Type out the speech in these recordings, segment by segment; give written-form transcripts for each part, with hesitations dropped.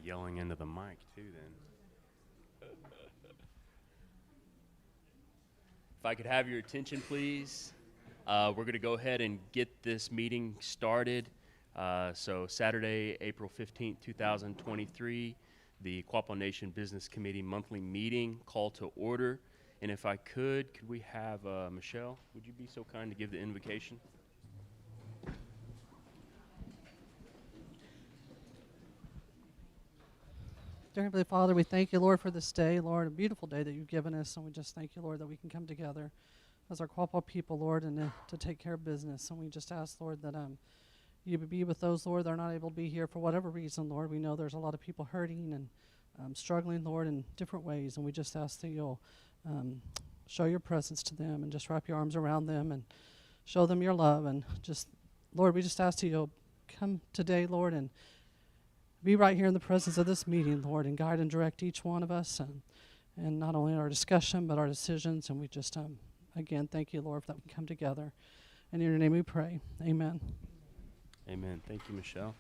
yelling into the mic too then. If I could have your attention, please. We're going to go ahead and get this meeting started. So Saturday, April 15th, 2023, the Quapaw Nation Business Committee monthly meeting call to order. And if I could we have Michelle, would you be so kind to give the invocation? Dear Heavenly Father, we thank you, Lord, for this day, Lord, a beautiful day that you've given us, and we just thank you, Lord, that we can come together as our Quapaw people, Lord, and to take care of business. And we just ask, Lord, that you would be with those, Lord, that are not able to be here for whatever reason, Lord. We know there's a lot of people hurting and struggling, Lord, in different ways, and we just ask that you'll show your presence to them and just wrap your arms around them and show them your love. And just, Lord, we just ask that you'll come today, Lord, and be right here in the presence of this meeting, Lord, and guide and direct each one of us, and not only our discussion, but our decisions. And we just, again, thank you, Lord, that we come together. And in your name we pray. Amen. Amen. Thank you, Michelle.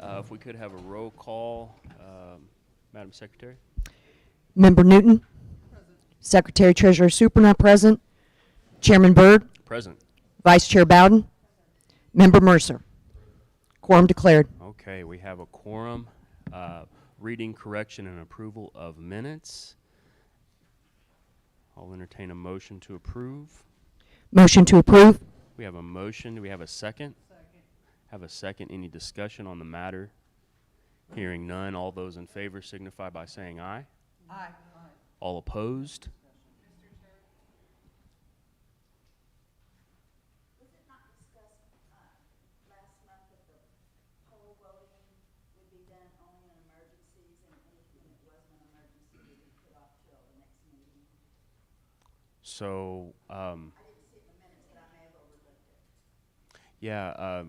If we could have a roll call, Madam Secretary. Member Newton. Present. Secretary Treasurer Super present. Chairman Byrd. Present. Vice Chair Bowden. Member Mercer. Quorum declared. Okay, we have a quorum. Reading, correction, and approval of minutes. I'll entertain a motion to approve. Motion to approve. We have a motion. Do we have a second? Second. Have a second. Any discussion on the matter? Hearing none. All those in favor signify by saying aye. Aye. All opposed? So, yeah,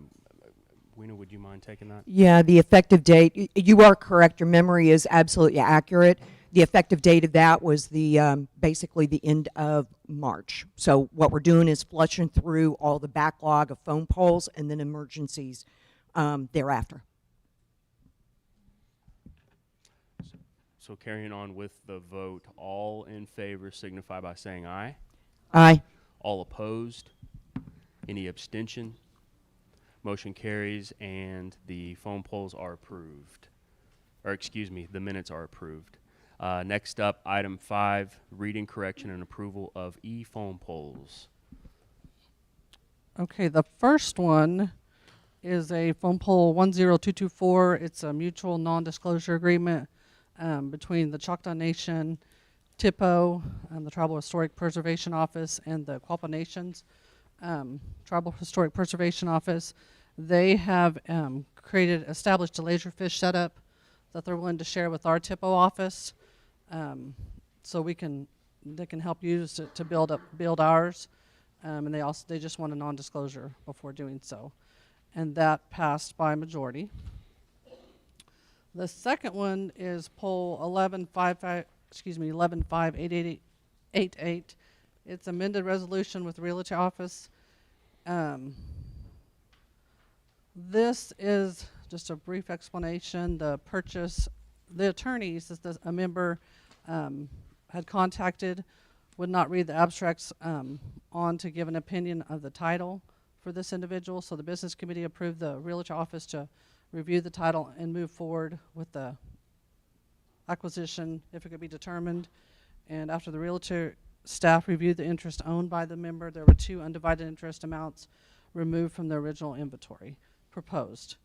Weena, would you mind taking that? Yeah, the effective date, you are correct. Your memory is absolutely accurate. The effective date of that was the basically the end of March. So what we're doing is flushing through all the backlog of phone polls and then emergencies thereafter. So carrying on with the vote, all in favor signify by saying aye. Aye. All opposed? Any abstention? Motion carries and the phone polls are approved. Or excuse me, the minutes are approved. Next up, item 5, reading, correction, and approval of e-phone polls. Okay, the first one is a phone poll 10224. It's a mutual non-disclosure agreement between the Quapaw Nation, TIPO, the Tribal Historic Preservation Office, and the Quapaw Nation's Tribal Historic Preservation Office. They have established a laserfish setup that they're willing to share with our TIPO office, so they can help use it to build ours, and they just want a non-disclosure before doing so, and that passed by majority. The second one is poll 115888. It's amended resolution with the Realty Office. This is just a brief explanation. The attorneys, a member had contacted, would not read the abstracts on to give an opinion of the title for this individual. So the business committee approved the Realty Office to review the title and move forward with the acquisition if it could be determined. And after the realtor staff reviewed the interest owned by the member, there were 2 undivided interest amounts removed from the original inventory proposed.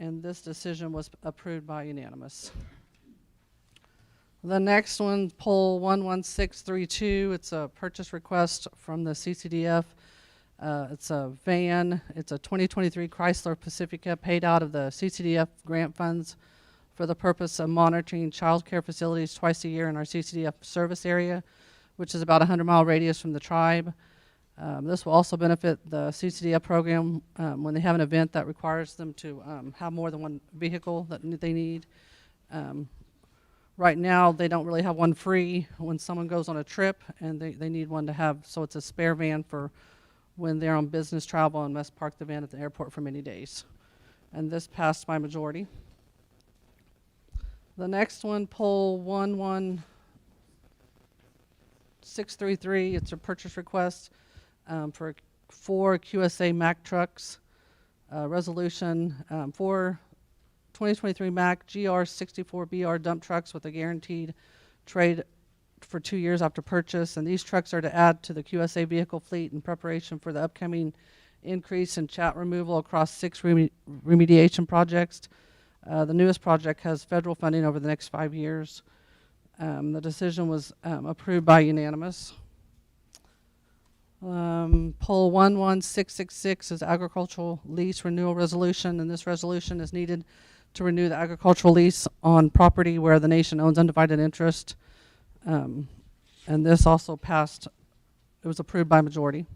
And this decision was approved by unanimous. The next one, poll 11632, it's a purchase request from the CCDF. It's a van. It's a 2023 Chrysler Pacifica paid out of the CCDF grant funds for the purpose of monitoring child care facilities twice a year in our CCDF service area, which is about a 100-mile radius from the tribe. This will also benefit the CCDF program when they have an event that requires them to have more than one vehicle that they need. Right now, they don't really have one free when someone goes on a trip, and they need one to have, so it's a spare van for when they're on business travel and must park the van at the airport for many days. And this passed by majority. The next one, poll 11633, it's a purchase request for 4 QSA Mack trucks. Resolution for 2023 Mack GR64BR dump trucks with a guaranteed trade for 2 years after purchase. And these trucks are to add to the QSA vehicle fleet in preparation for the upcoming increase in chat removal across 6 remediation projects. The newest project has federal funding over the next 5 years. The decision was approved by unanimous. Poll 11666 is agricultural lease renewal resolution, and this resolution is needed to renew the agricultural lease on property where the nation owns undivided interest. And this also passed, it was approved by majority.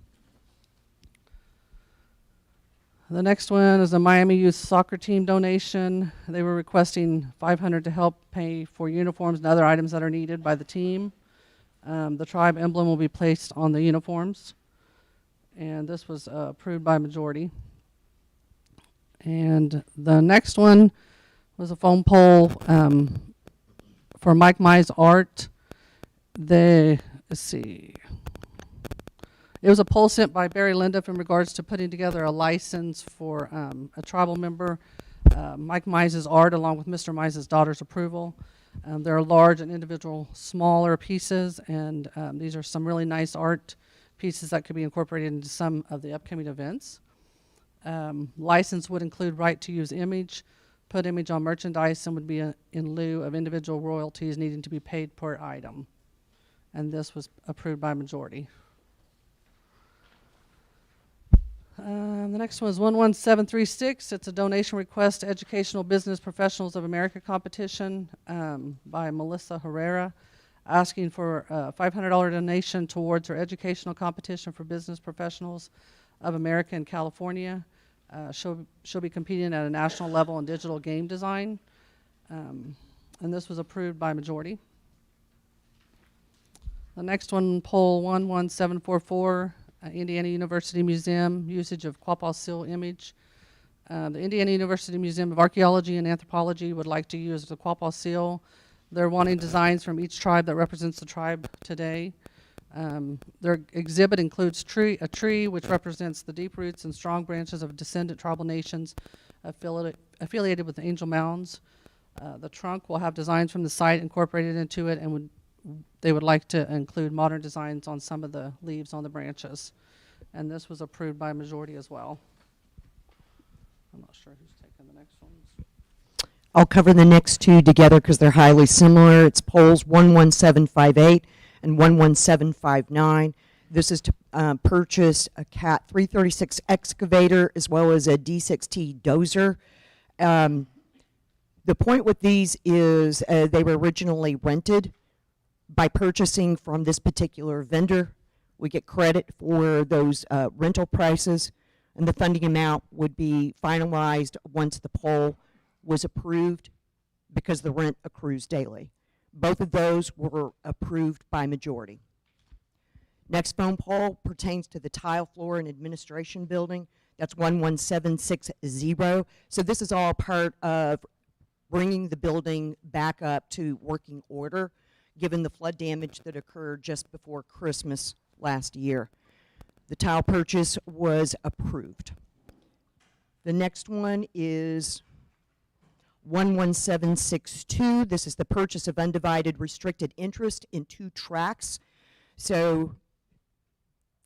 The next one is a Miami Youth Soccer Team donation. They were requesting $500 to help pay for uniforms and other items that are needed by the team. The tribe emblem will be placed on the uniforms. And this was approved by majority. And the next one was a phone poll for Mike Mize Art. Let's see. It was a poll sent by Barry Lindup in regards to putting together a license for a tribal member, Mike Mize's art, along with Mr. Mize's daughter's approval. There are large and individual smaller pieces, and these are some really nice art pieces that could be incorporated into some of the upcoming events. License would include right to use image, put image on merchandise, and would be in lieu of individual royalties needing to be paid per item. And this was approved by majority. The next one is 11736. It's a donation request to Educational Business Professionals of America competition by Melissa Herrera, asking for a $500 donation towards her educational competition for business professionals of America in California. She'll be competing at a national level in digital game design, and this was approved by majority. The next one, poll 11744. Indiana University Museum, usage of Quapaw seal image. The Indiana University Museum of Archaeology and Anthropology would like to use the Quapaw seal. They're wanting designs from each tribe that represents the tribe today. Their exhibit includes a tree which represents the deep roots and strong branches of descendant tribal nations affiliated with the Angel Mounds. The trunk will have designs from the site incorporated into it, and they would like to include modern designs on some of the leaves on the branches. And this was approved by majority as well. I'm not sure who's taking the next ones. I'll cover the next two together because they're highly similar. It's polls 11758 and 11759. This is to purchase a CAT 336 excavator as well as a D6T dozer. The point with these is they were originally rented. By purchasing from this particular vendor, we get credit for those rental prices, and the funding amount would be finalized once the poll was approved because the rent accrues daily. Both of those were approved by majority. Next phone poll pertains to the tile floor and administration building. That's 11760. So this is all part of bringing the building back up to working order, given the flood damage that occurred just before Christmas last year. The tile purchase was approved. The next one is 11762. This is the purchase of undivided restricted interest in 2 tracts. So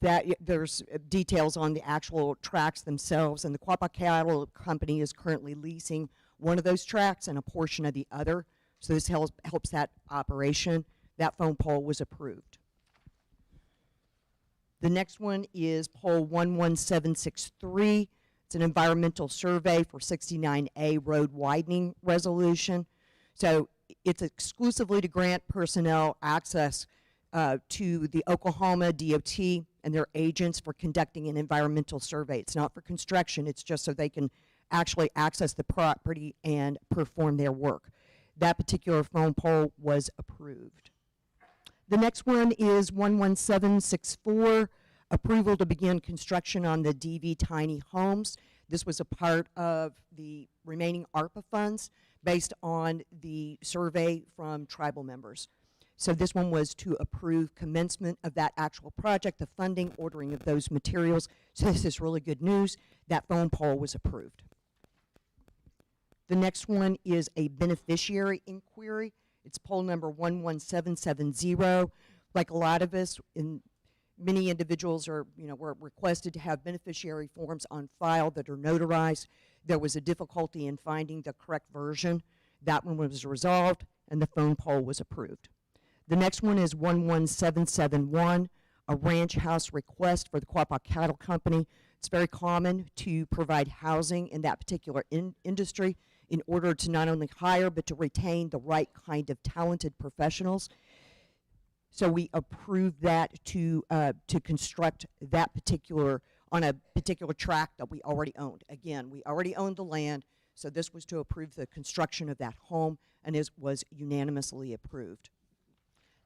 that there's details on the actual tracts themselves, and the Quapaw Cattle Company is currently leasing one of those tracts and a portion of the other. So this helps that operation. That phone poll was approved. The next one is poll 11763. It's an environmental survey for 69A road widening resolution. So it's exclusively to grant personnel access to the Oklahoma DOT and their agents for conducting an environmental survey. It's not for construction, it's just so they can actually access the property and perform their work. That particular phone poll was approved. The next one is 11764, approval to begin construction on the DV tiny homes. This was a part of the remaining ARPA funds based on the survey from tribal members. So this one was to approve commencement of that actual project, the funding, ordering of those materials. So this is really good news. That phone poll was approved. The next one is a beneficiary inquiry. It's poll number 11770. Like a lot of us, many individuals were requested to have beneficiary forms on file that are notarized. There was a difficulty in finding the correct version. That one was resolved, and the phone poll was approved. The next one is 11771, a ranch house request for the Quapaw Cattle Company. It's very common to provide housing in that particular industry in order to not only hire but to retain the right kind of talented professionals. So we approved that to construct that particular, on a particular tract that we already owned. Again, we already owned the land, so this was to approve the construction of that home, and it was unanimously approved.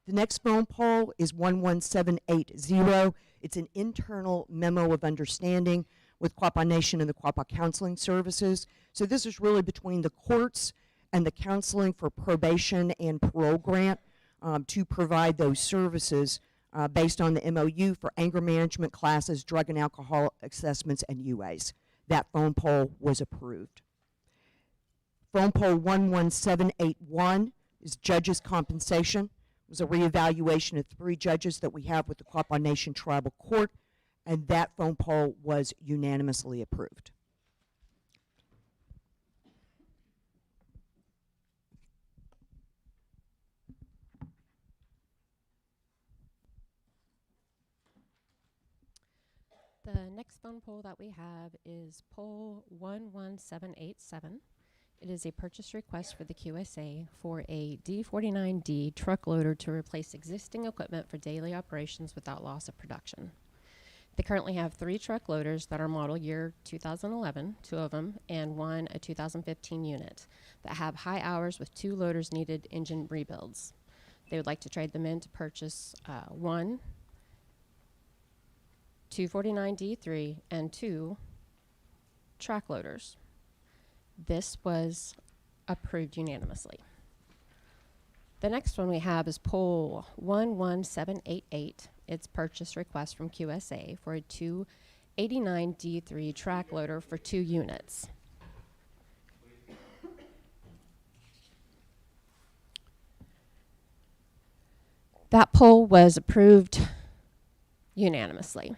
The next phone poll is 11780. It's an internal memo of understanding with Quapaw Nation and the Quapaw Counseling Services. So this is really between the courts and the counseling for probation and parole grant to provide those services based on the MOU for anger management classes, drug and alcohol assessments, and UAs. That phone poll was approved. Phone poll 11781 is judges' compensation. It was a reevaluation of 3 judges that we have with the Quapaw Nation Tribal Court, and that phone poll was unanimously approved. The next phone poll that we have is poll 11787. It is a purchase request for the QSA for a D49D truck loader to replace existing equipment for daily operations without loss of production. They currently have 3 truck loaders that are model year 2011, 2 of them, and 1 a 2015 unit that have high hours with 2 loaders needed engine rebuilds. They would like to trade them in to purchase 1 249D3 and 2 track loaders. This was approved unanimously. The next one we have is poll 11788. It's purchase request from QSA for a 289D3 track loader for 2 units. That poll was approved unanimously.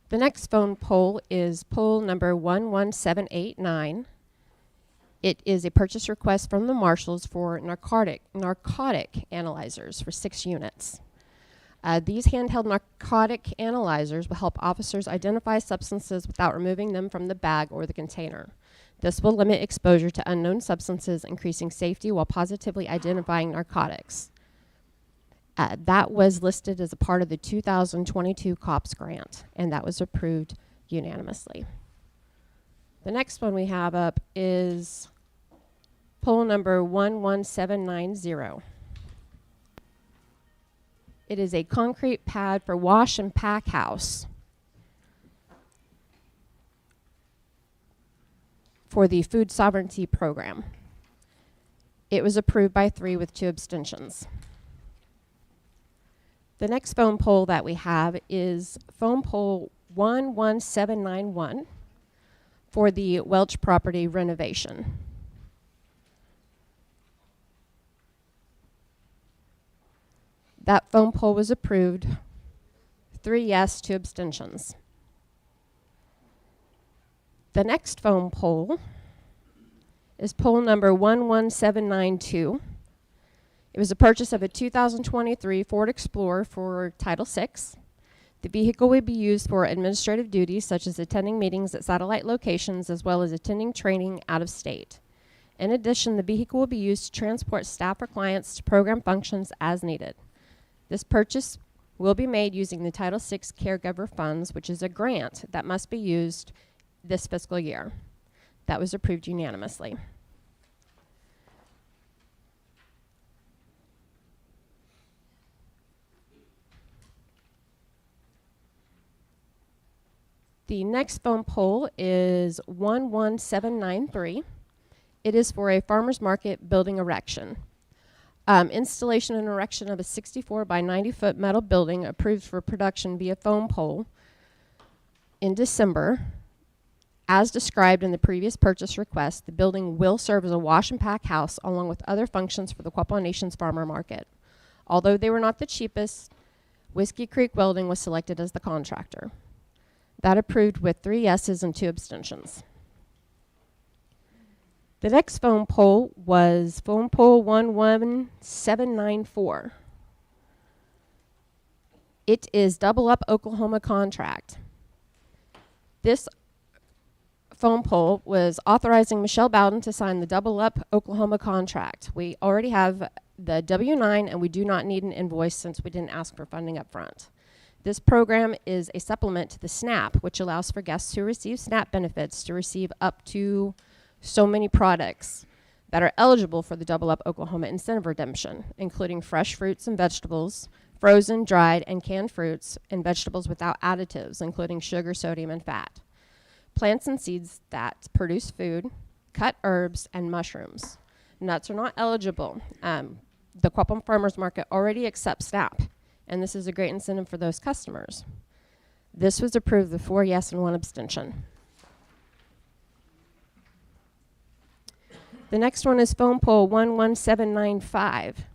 The next phone poll is poll number 11789. It is a purchase request from the marshals for narcotic analyzers for 6 units. These handheld narcotic analyzers will help officers identify substances without removing them from the bag or the container. This will limit exposure to unknown substances, increasing safety while positively identifying narcotics. That was listed as a part of the 2022 COPS grant, and that was approved unanimously. The next one we have up is poll number 11790. It is a concrete pad for wash and pack house for the food sovereignty program. It was approved by 3 with 2 abstentions. The next phone poll that we have is phone poll 11791 for the Welch property renovation. That phone poll was approved, 3 yes, 2 abstentions. The next phone poll is poll number 11792. It was a purchase of a 2023 Ford Explorer for Title VI. The vehicle would be used for administrative duties such as attending meetings at satellite locations as well as attending training out of state. In addition, the vehicle will be used to transport staff or clients to program functions as needed. This purchase will be made using the Title VI Caregiver Funds, which is a grant that must be used this fiscal year. That was approved unanimously. The next phone poll is 11793. It is for a farmer's market building erection. Installation and erection of a 64 by 90 foot metal building approved for production via foam pole in December. As described in the previous purchase request, the building will serve as a wash and pack house along with other functions for the Quapaw Nation's farmer market. Although they were not the cheapest, Whiskey Creek Welding was selected as the contractor. That approved with 3 yeses and 2 abstentions. The next foam pole was foam pole 11794. It is Double Up Oklahoma contract. This foam pole was authorizing Michelle Bowden to sign the Double Up Oklahoma contract. We already have the W-9 and we do not need an invoice since we didn't ask for funding up front. This program is a supplement to the SNAP, which allows for guests who receive SNAP benefits to receive up to so many products that are eligible for the Double Up Oklahoma incentive redemption, including fresh fruits and vegetables, frozen, dried, and canned fruits, and vegetables without additives, including sugar, sodium, and fat. Plants and seeds that produce food, cut herbs, and mushrooms. Nuts are not eligible. The Quapaw Farmers Market already accepts SNAP, and this is a great incentive for those customers. This was approved with 4 yes and 1 abstention. The next one is foam pole 11795.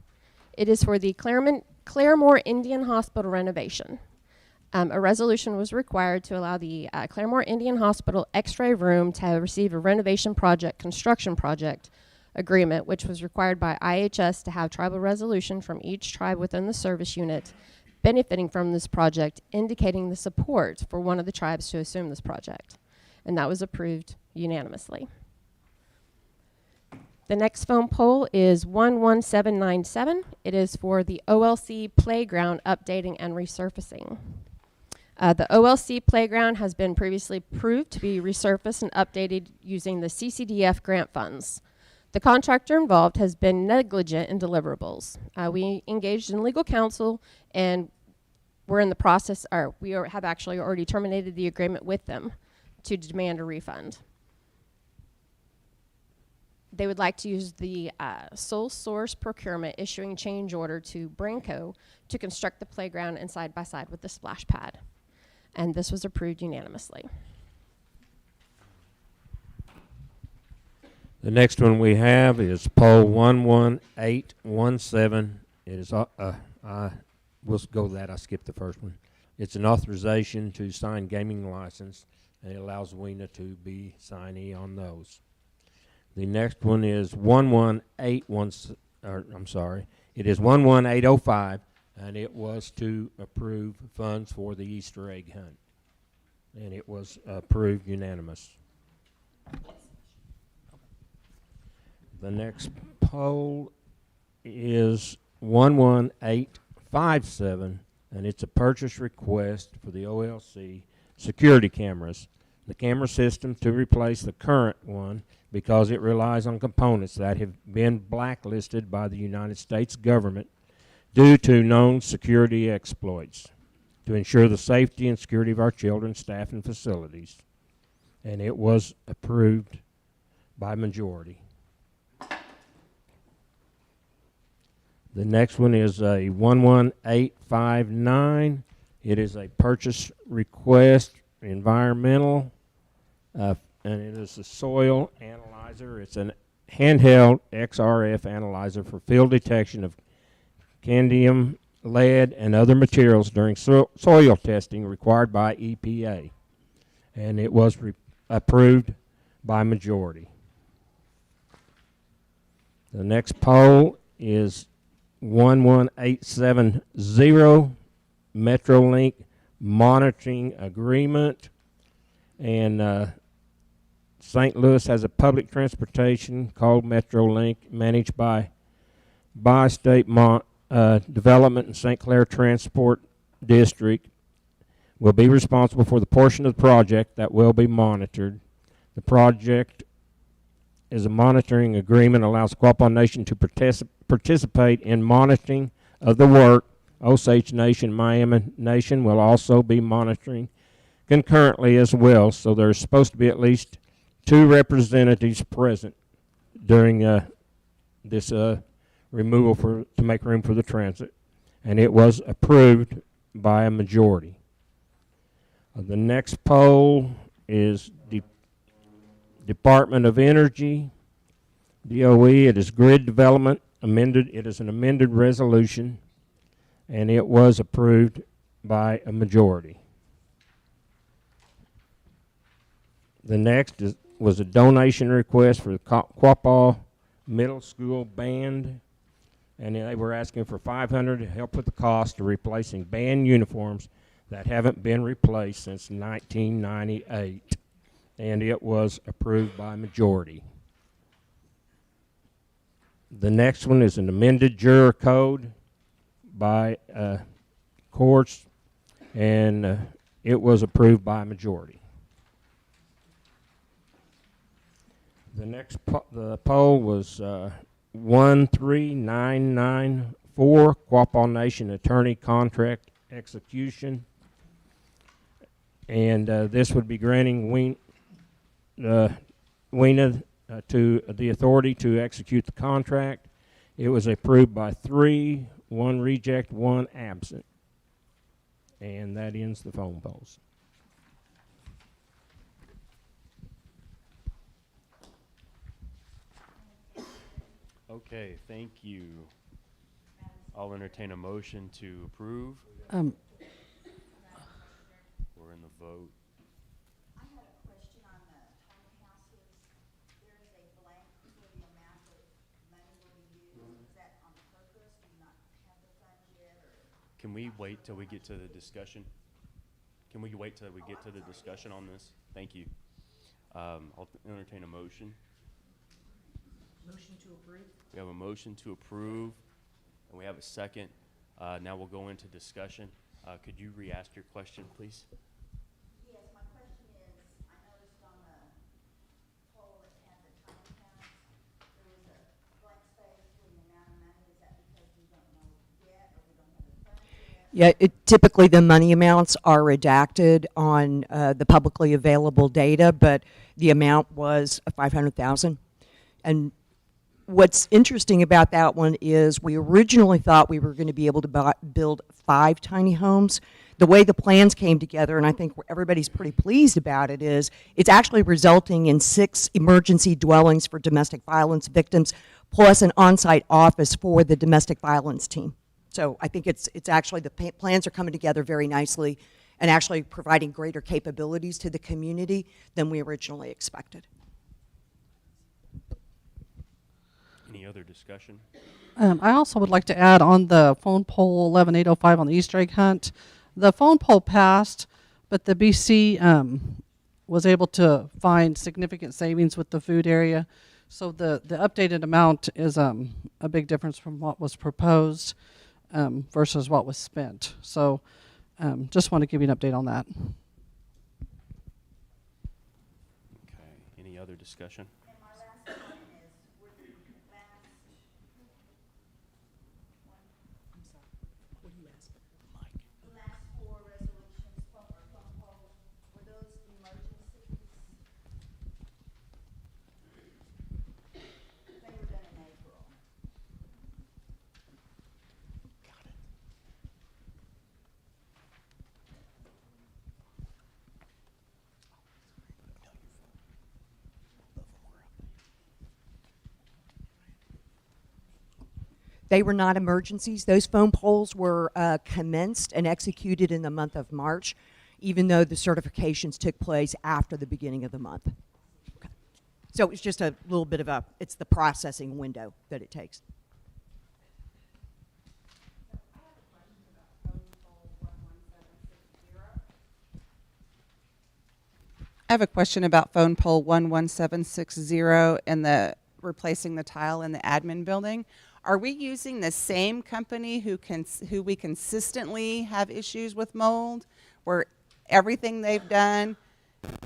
It is for the Claremore Indian Hospital renovation. A resolution was required to allow the Claremore Indian Hospital X-ray room to receive a renovation project, construction project agreement, which was required by IHS to have tribal resolution from each tribe within the service unit benefiting from this project, indicating the support for one of the tribes to assume this project. And that was approved unanimously. The next foam pole is 11797. It is for the OLC playground updating and resurfacing. The OLC playground has been previously approved to be resurfaced and updated using the CCDF grant funds. The contractor involved has been negligent in deliverables. We engaged in legal counsel and we're in the process, or have actually already terminated the agreement with them to demand a refund. They would like to use the sole source procurement issuing change order to Branco to construct the playground and side by side with the splash pad. And this was approved unanimously. The next one we have is poll 11817. It is, we'll go with that. I skipped the first one. It's an authorization to sign gaming license, and it allows WENA to be signee on those. The next one is 11805, and it was to approve funds for the Easter egg hunt, and it was approved unanimous. The next poll is 11857, and it's a purchase request for the OLC security cameras. The camera system to replace the current one because it relies on components that have been blacklisted by the United States government due to known security exploits to ensure the safety and security of our children, staff, and facilities. And it was approved by majority. The next one is a 11859. It is a purchase request, environmental, and it is a soil analyzer. It's a handheld XRF analyzer for field detection of cadmium, lead, and other materials during soil testing required by EPA. And it was approved by majority. The next poll is 11870, Metrolink monitoring agreement. And St. Louis has a public transportation called Metrolink, managed by State Development and St. Clair Transport District. Will be responsible for the portion of the project that will be monitored. The project is a monitoring agreement, allows the Quapaw Nation to participate in monitoring of the work. Osage Nation, Miami Nation will also be monitoring concurrently as well, so there's supposed to be at least 2 representatives present during this removal to make room for the transit, and it was approved by a majority. The next poll is Department of Energy, DOE. It is grid development amended. It is an amended resolution, and it was approved by a majority. The next was a donation request for the Quapaw Middle School Band, and they were asking for $500 to help with the cost of replacing band uniforms that haven't been replaced since 1998, and it was approved by majority. The next one is an amended juror code by courts, and it was approved by majority. The next the poll was 13994, Quapaw Nation attorney contract execution. And this would be granting WENA to the authority to execute the contract. It was approved by 3, 1 reject, 1 absent. And that ends the phone polls. Okay, thank you. I'll entertain a motion to approve. We're in the vote. I had a question on the tiny houses. There is a blank for the amount of money will be used. Is that on purpose? Do you not have the funds yet, or? Can we wait till we get to the discussion? Can we wait till we get to the discussion on this? Thank you. I'll entertain a motion. Motion to approve. We have a motion to approve, and we have a second. Now we'll go into discussion. Could you re-ask your question, please? Yes, my question is, I noticed on the poll that had the tiny house, there was a blank space for the amount of money. Is that because we don't know yet, or we don't have the funds yet? Yeah, typically the money amounts are redacted on the publicly available data, but the amount was $500,000. And what's interesting about that one is we originally thought we were going to be able to build 5 tiny homes. The way the plans came together, and I think everybody's pretty pleased about it, is it's actually resulting in 6 emergency dwellings for domestic violence victims, plus an on-site office for the domestic violence team. So I think it's actually the plans are coming together very nicely and actually providing greater capabilities to the community than we originally expected. Any other discussion? I also would like to add on the phone poll 11805 on the Easter egg hunt. The phone poll passed, but the BC was able to find significant savings with the food area. So the updated amount is a big difference from what was proposed versus what was spent. So just want to give you an update on that. Okay. Any other discussion? And my last question is, were the last, the last 4 resolutions, phone polls, were those emergencies? They were done in April. They were not emergencies. Those phone polls were commenced and executed in the month of March, even though the certifications took place after the beginning of the month. Okay. So it's just a little bit of it's the processing window that it takes. I have a question about phone poll 11760 and the replacing the tile in the admin building. Are we using the same company who we consistently have issues with mold, where everything they've done,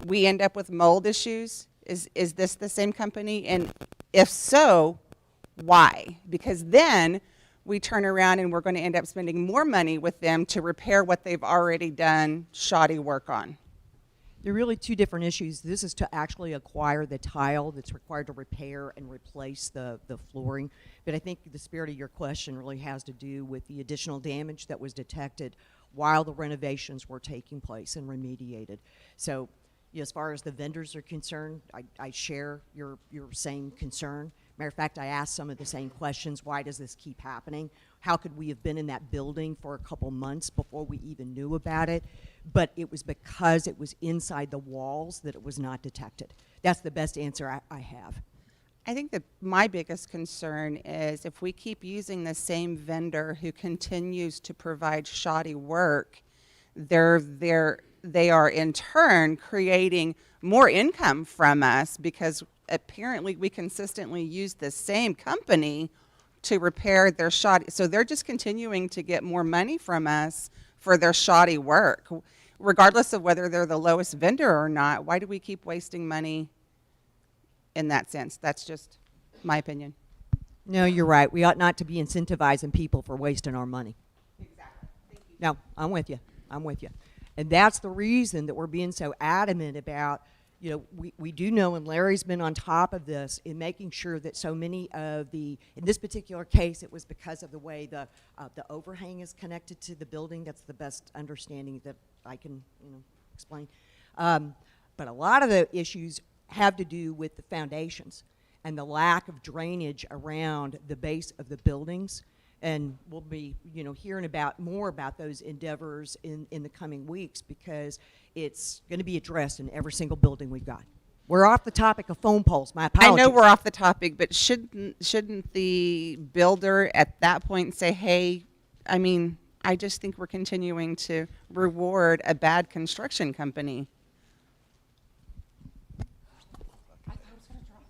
we end up with mold issues? Is this the same company? And if so, why? Because then we turn around and we're going to end up spending more money with them to repair what they've already done shoddy work on. There are really two different issues. This is to actually acquire the tile that's required to repair and replace the flooring. But I think the spirit of your question really has to do with the additional damage that was detected while the renovations were taking place and remediated. So, as far as the vendors are concerned, I share your same concern. Matter of fact, I asked some of the same questions. Why does this keep happening? How could we have been in that building for a couple months before we even knew about it? But it was because it was inside the walls that it was not detected. That's the best answer I have. I think that my biggest concern is if we keep using the same vendor who continues to provide shoddy work, they are in turn creating more income from us, because apparently we consistently use the same company to repair their shoddy. So they're just continuing to get more money from us for their shoddy work. Regardless of whether they're the lowest vendor or not, why do we keep wasting money in that sense? That's just my opinion. No, you're right. We ought not to be incentivizing people for wasting our money. Exactly. Thank you. No, I'm with you. I'm with you. And that's the reason that we're being so adamant about, we do know, and Larry's been on top of this in making sure that so many of in this particular case, it was because of the way the overhang is connected to the building. That's the best understanding that I can, explain. But a lot of the issues have to do with the foundations and the lack of drainage around the base of the buildings. And we'll be, hearing more about those endeavors in the coming weeks, because it's going to be addressed in every single building we've got. We're off the topic of phone poles. My apologies. I know we're off the topic, but shouldn't the builder at that point say, hey, I just think we're continuing to reward a bad construction company?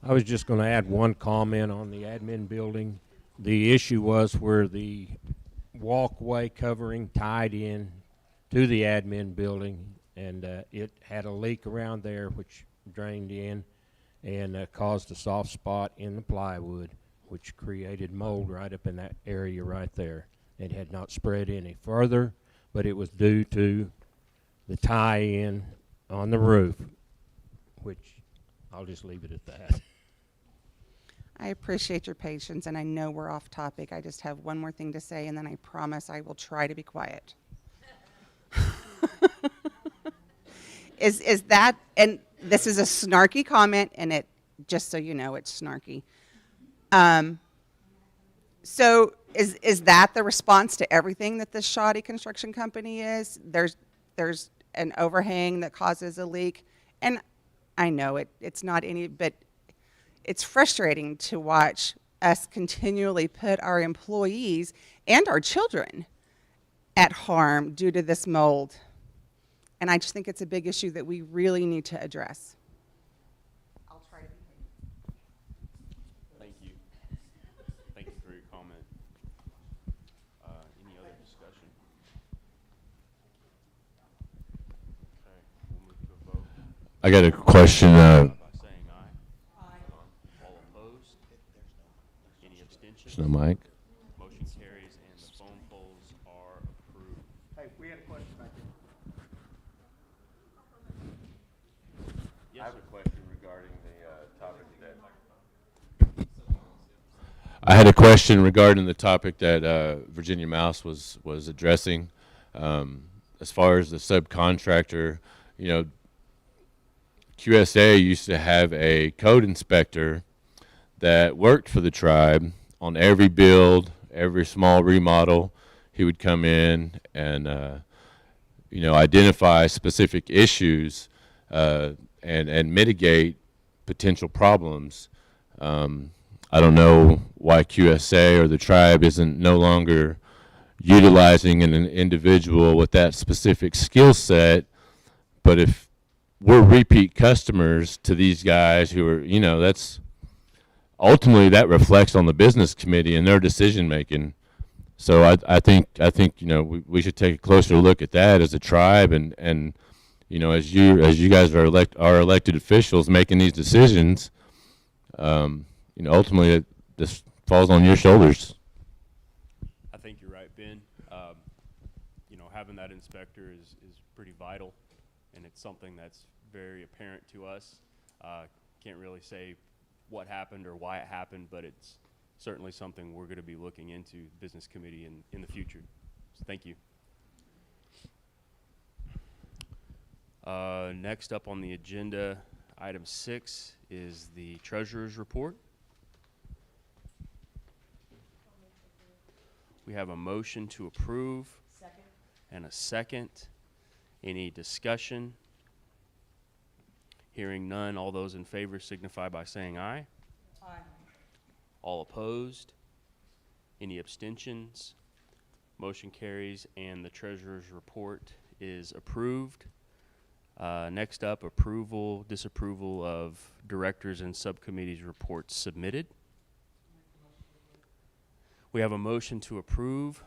I was just going to add one comment on the admin building. The issue was where the walkway covering tied in to the admin building, and it had a leak around there which drained in and caused a soft spot in the plywood, which created mold right up in that area right there. It had not spread any further, but it was due to the tie-in on the roof, which I'll just leave it at that. I appreciate your patience, and I know we're off topic. I just have one more thing to say, and then I promise I will try to be quiet. Is that, and this is a snarky comment, and it, just so you know, it's snarky. So is that the response to everything that this shoddy construction company is? There's an overhang that causes a leak, and I know it's not any, but it's frustrating to watch us continually put our employees and our children at harm due to this mold. And I just think it's a big issue that we really need to address. I'll try to be patient. Thank you. Thank you for your comment. Any other discussion? Okay, we'll move to a vote. I got a question. By saying aye. All opposed? Any abstentions? There's no mic. Motion carries and the phone polls are approved. Hey, we had a question back there. Yes, I have sir. a question regarding the topic that. I had a question regarding the topic that Virginia Mouse was addressing. As far as the subcontractor, QSA used to have a code inspector that worked for the tribe on every build, every small remodel. He would come in and identify specific issues and mitigate potential problems. I don't know why QSA or the tribe isn't no longer utilizing an individual with that specific skill set, but if we're repeat customers to these guys who are, that's ultimately that reflects on the business committee and their decision making. So I think we should take a closer look at that as a tribe, and as you guys are elected officials making these decisions, ultimately this falls on your shoulders. I think you're right, Ben. Having that inspector is pretty vital, and it's something that's very apparent to us. Can't really say what happened or why it happened, but it's certainly something we're going to be looking into, the business committee, in the future. So thank you. Next up on the agenda, item 6 is the treasurer's report. We have a motion to approve. Second. And a second. Any discussion? Hearing none, all those in favor signify by saying aye. Aye. All opposed? Any abstentions? Motion carries and the treasurer's report is approved. Next up, approval, disapproval of directors and subcommittees reports submitted. We have a motion to approve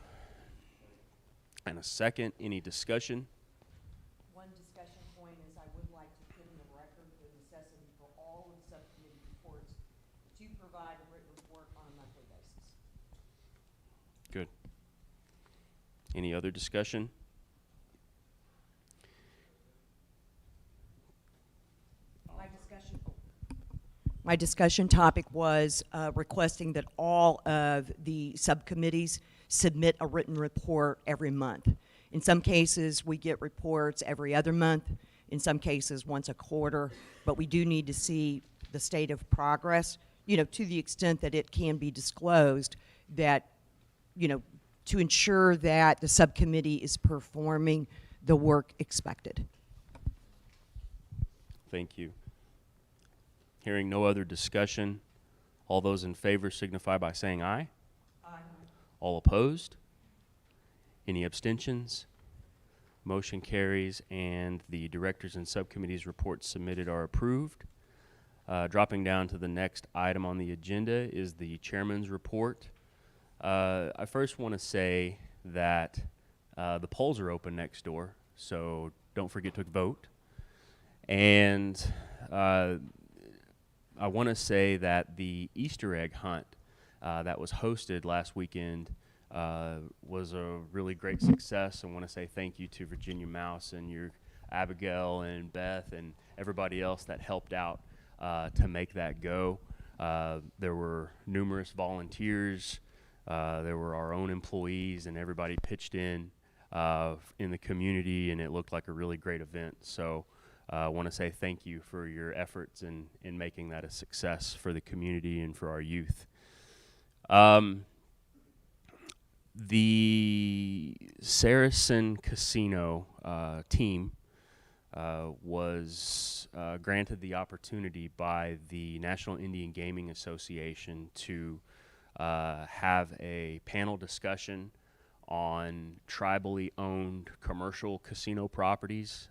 and a second. Any discussion? One discussion point is I would like to put in the record the necessity for all of the subcommittee reports to provide a written report on a monthly basis. Good. Any other discussion? My discussion topic was requesting that all of the subcommittees submit a written report every month. In some cases, we get reports every other month. In some cases, once a quarter. But we do need to see the state of progress, you know, to the extent that it can be disclosed, that, you know, to ensure that the subcommittee is performing the work expected. Thank you. Hearing no other discussion, all those in favor signify by saying aye. Aye. All opposed? Any abstentions? Motion carries and the directors and subcommittees reports submitted are approved. Dropping down to the next item on the agenda is the chairman's report. I first want to say that the polls are open next door, so don't forget to vote. And I want to say that the Easter egg hunt that was hosted last weekend was a really great success. I want to say thank you to Virginia Mouse and your Abigail and Beth and everybody else that helped out to make that go. There were numerous volunteers. There were our own employees, and everybody pitched in the community, and it looked like a really great event. So I want to say thank you for your efforts in making that a success for the community and for our youth. The Saracen Casino team was granted the opportunity by the National Indian Gaming Association to have a panel discussion on tribally owned commercial casino properties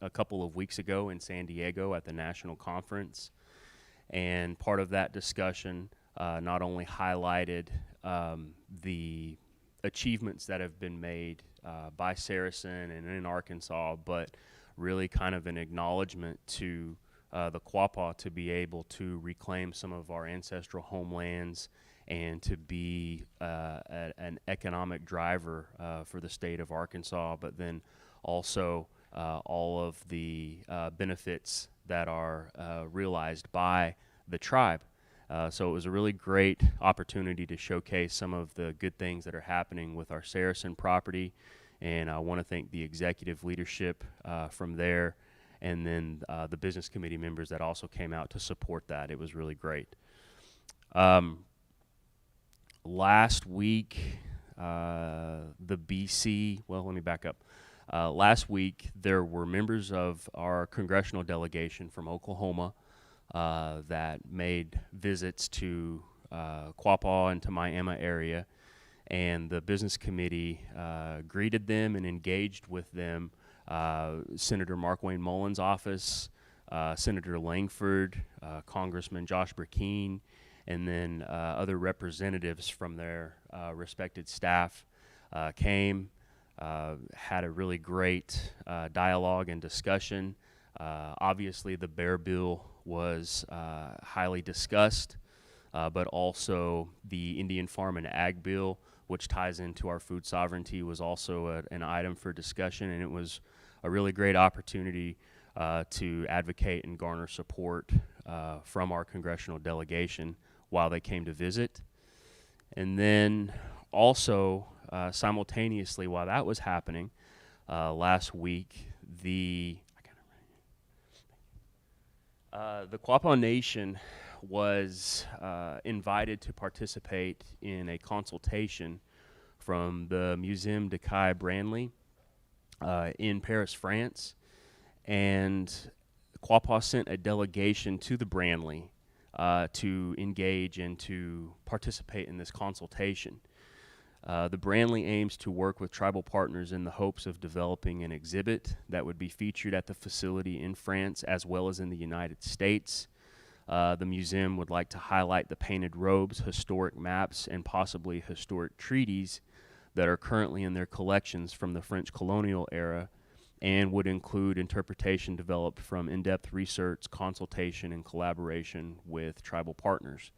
a couple of weeks ago in San Diego at the national conference. And part of that discussion not only highlighted the achievements that have been made by Saracen and in Arkansas, but really kind of an acknowledgement to the Quapaw to be able to reclaim some of our ancestral homelands and to be an economic driver for the state of Arkansas, but then also all of the benefits that are realized by the tribe. So it was a really great opportunity to showcase some of the good things that are happening with our Saracen property, and I want to thank the executive leadership from there, and then the business committee members that also came out to support that. It was really great. Last week, the BC, well, let me back up. Last week, there were members of our congressional delegation from Oklahoma that made visits to Quapaw and to Miami area, and the business committee greeted them and engaged with them. Senator Mark Wayne Mullen's office, Senator Langford, Congressman Josh Burkeen, and then other representatives from their respected staff came, had a really great dialogue and discussion. Obviously, the bear bill was highly discussed, but also the Indian Farm and Ag bill, which ties into our food sovereignty, was also an item for discussion, and it was a really great opportunity to advocate and garner support from our congressional delegation while they came to visit. And then also, simultaneously, while that was happening, last week, the Quapaw Nation was invited to participate in a consultation from the Museum de Caille Branly in Paris, France. And Quapaw sent a delegation to the Branly to engage and to participate in this consultation. The Branly aims to work with tribal partners in the hopes of developing an exhibit that would be featured at the facility in France as well as in the United States. The museum would like to highlight the painted robes, historic maps, and possibly historic treaties that are currently in their collections from the French colonial era, and would include interpretation developed from in-depth research, consultation, and collaboration with tribal partners.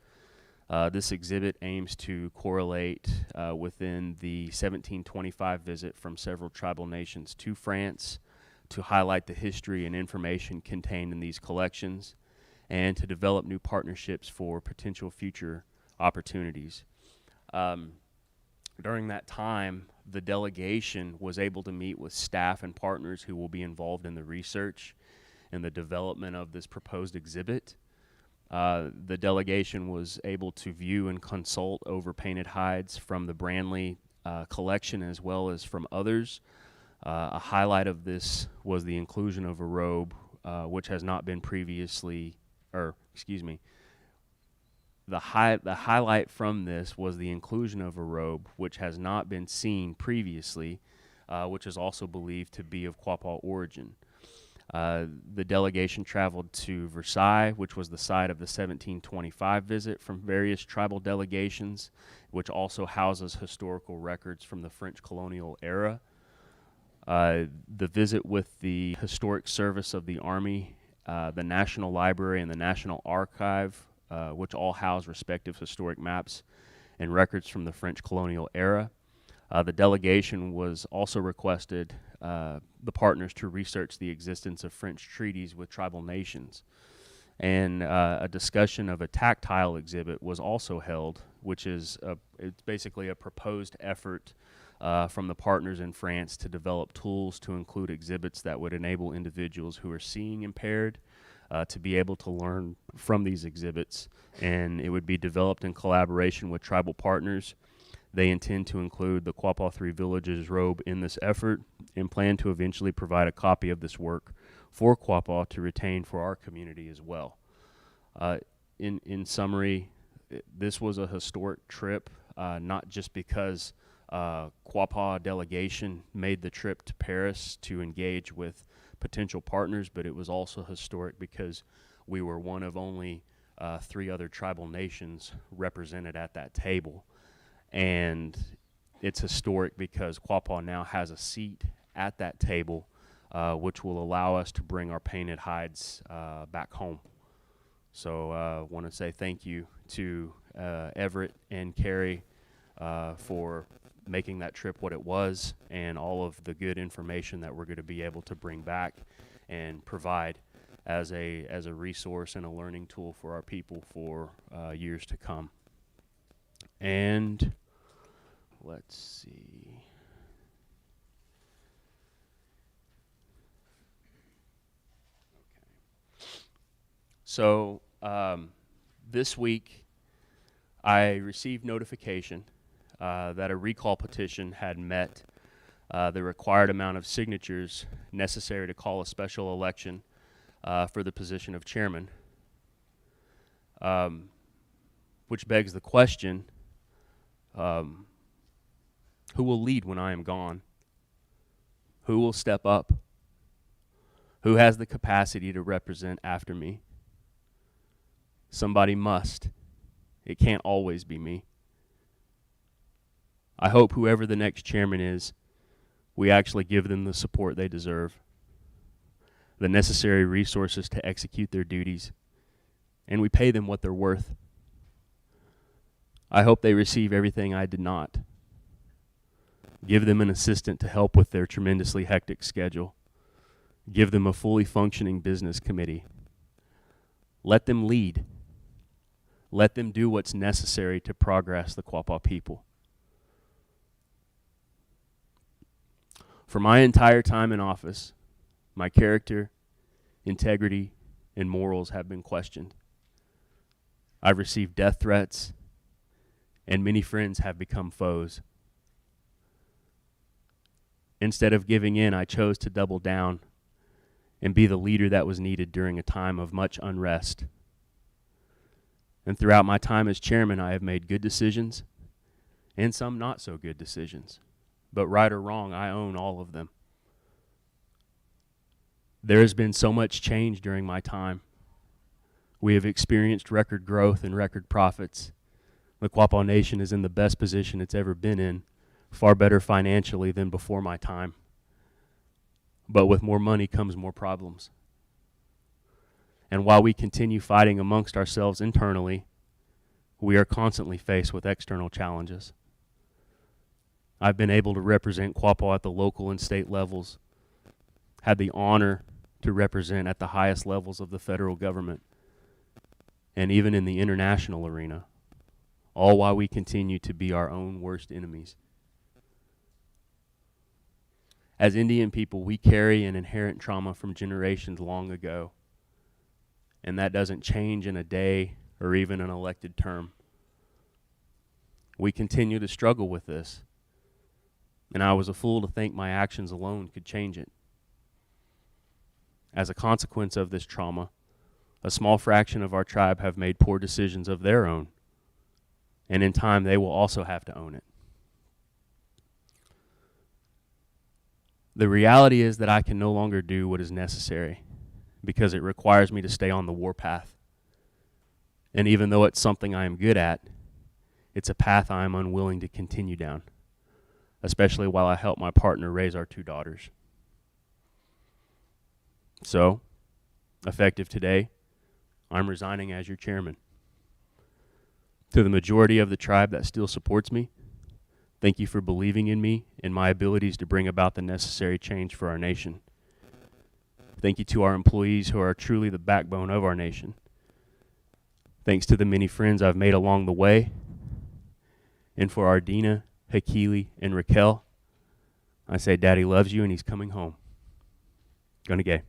This exhibit aims to correlate within the 1725 visit from several tribal nations to France to highlight the history and information contained in these collections, and to develop new partnerships for potential future opportunities. During that time, the delegation was able to meet with staff and partners who will be involved in the research and the development of this proposed exhibit. The delegation was able to view and consult over painted hides from the Branly collection as well as from others. A highlight of this was the inclusion of a robe which has not been previously, the highlight from this was the inclusion of a robe which has not been seen previously, which is also believed to be of Quapaw origin. The delegation traveled to Versailles, which was the site of the 1725 visit from various tribal delegations, which also houses historical records from the French colonial era. The visit with the Historic Service of the Army, the National Library, and the National Archive, which all house respective historic maps and records from the French colonial era. The delegation was also requested the partners to research the existence of French treaties with tribal nations. And a discussion of a tactile exhibit was also held, which is it's basically a proposed effort from the partners in France to develop tools to include exhibits that would enable individuals who are seeing impaired to be able to learn from these exhibits. And it would be developed in collaboration with tribal partners. They intend to include the Quapaw Three Villages robe in this effort and plan to eventually provide a copy of this work for Quapaw to retain for our community as well. In summary, this was a historic trip, not just because Quapaw delegation made the trip to Paris to engage with potential partners, but it was also historic because we were one of only 3 other tribal nations represented at that table. And it's historic because Quapaw now has a seat at that table, which will allow us to bring our painted hides back home. So I want to say thank you to Everett and Carrie for making that trip what it was, and all of the good information that we're going to be able to bring back and provide as a resource and a learning tool for our people for years to come. And let's see. Okay. So this week I received notification that a recall petition had met the required amount of signatures necessary to call a special election for the position of chairman, which begs the question, who will lead when I am gone? Who will step up? Who has the capacity to represent after me? Somebody must. It can't always be me. I hope whoever the next chairman is, we actually give them the support they deserve, the necessary resources to execute their duties, and we pay them what they're worth. I hope they receive everything I did not. Give them an assistant to help with their tremendously hectic schedule. Give them a fully functioning business committee. Let them lead. Let them do what's necessary to progress the Quapaw people. For my entire time in office, my character, integrity, and morals have been questioned. I've received death threats, and many friends have become foes. Instead of giving in, I chose to double down and be the leader that was needed during a time of much unrest. And throughout my time as chairman, I have made good decisions and some not so good decisions. But right or wrong, I own all of them. There has been so much change during my time. We have experienced record growth and record profits. The Quapaw Nation is in the best position it's ever been in, far better financially than before my time. But with more money comes more problems. And while we continue fighting amongst ourselves internally, we are constantly faced with external challenges. I've been able to represent Quapaw at the local and state levels, had the honor to represent at the highest levels of the federal government, and even in the international arena, all while we continue to be our own worst enemies. As Indian people, we carry an inherent trauma from generations long ago, and that doesn't change in a day or even an elected term. We continue to struggle with this, and I was a fool to think my actions alone could change it. As a consequence of this trauma, a small fraction of our tribe have made poor decisions of their own, and in time they will also have to own it. The reality is that I can no longer do what is necessary because it requires me to stay on the warpath. And even though it's something I am good at, it's a path I am unwilling to continue down, especially while I help my partner raise our 2 daughters. So, effective today, I'm resigning as your chairman. To the majority of the tribe that still supports me, thank you for believing in me and my abilities to bring about the necessary change for our nation. Thank you to our employees who are truly the backbone of our nation. Thanks to the many friends I've made along the way. And for Ardina, Hakili, and Raquel, I say Daddy loves you and he's coming home. Gonna gay.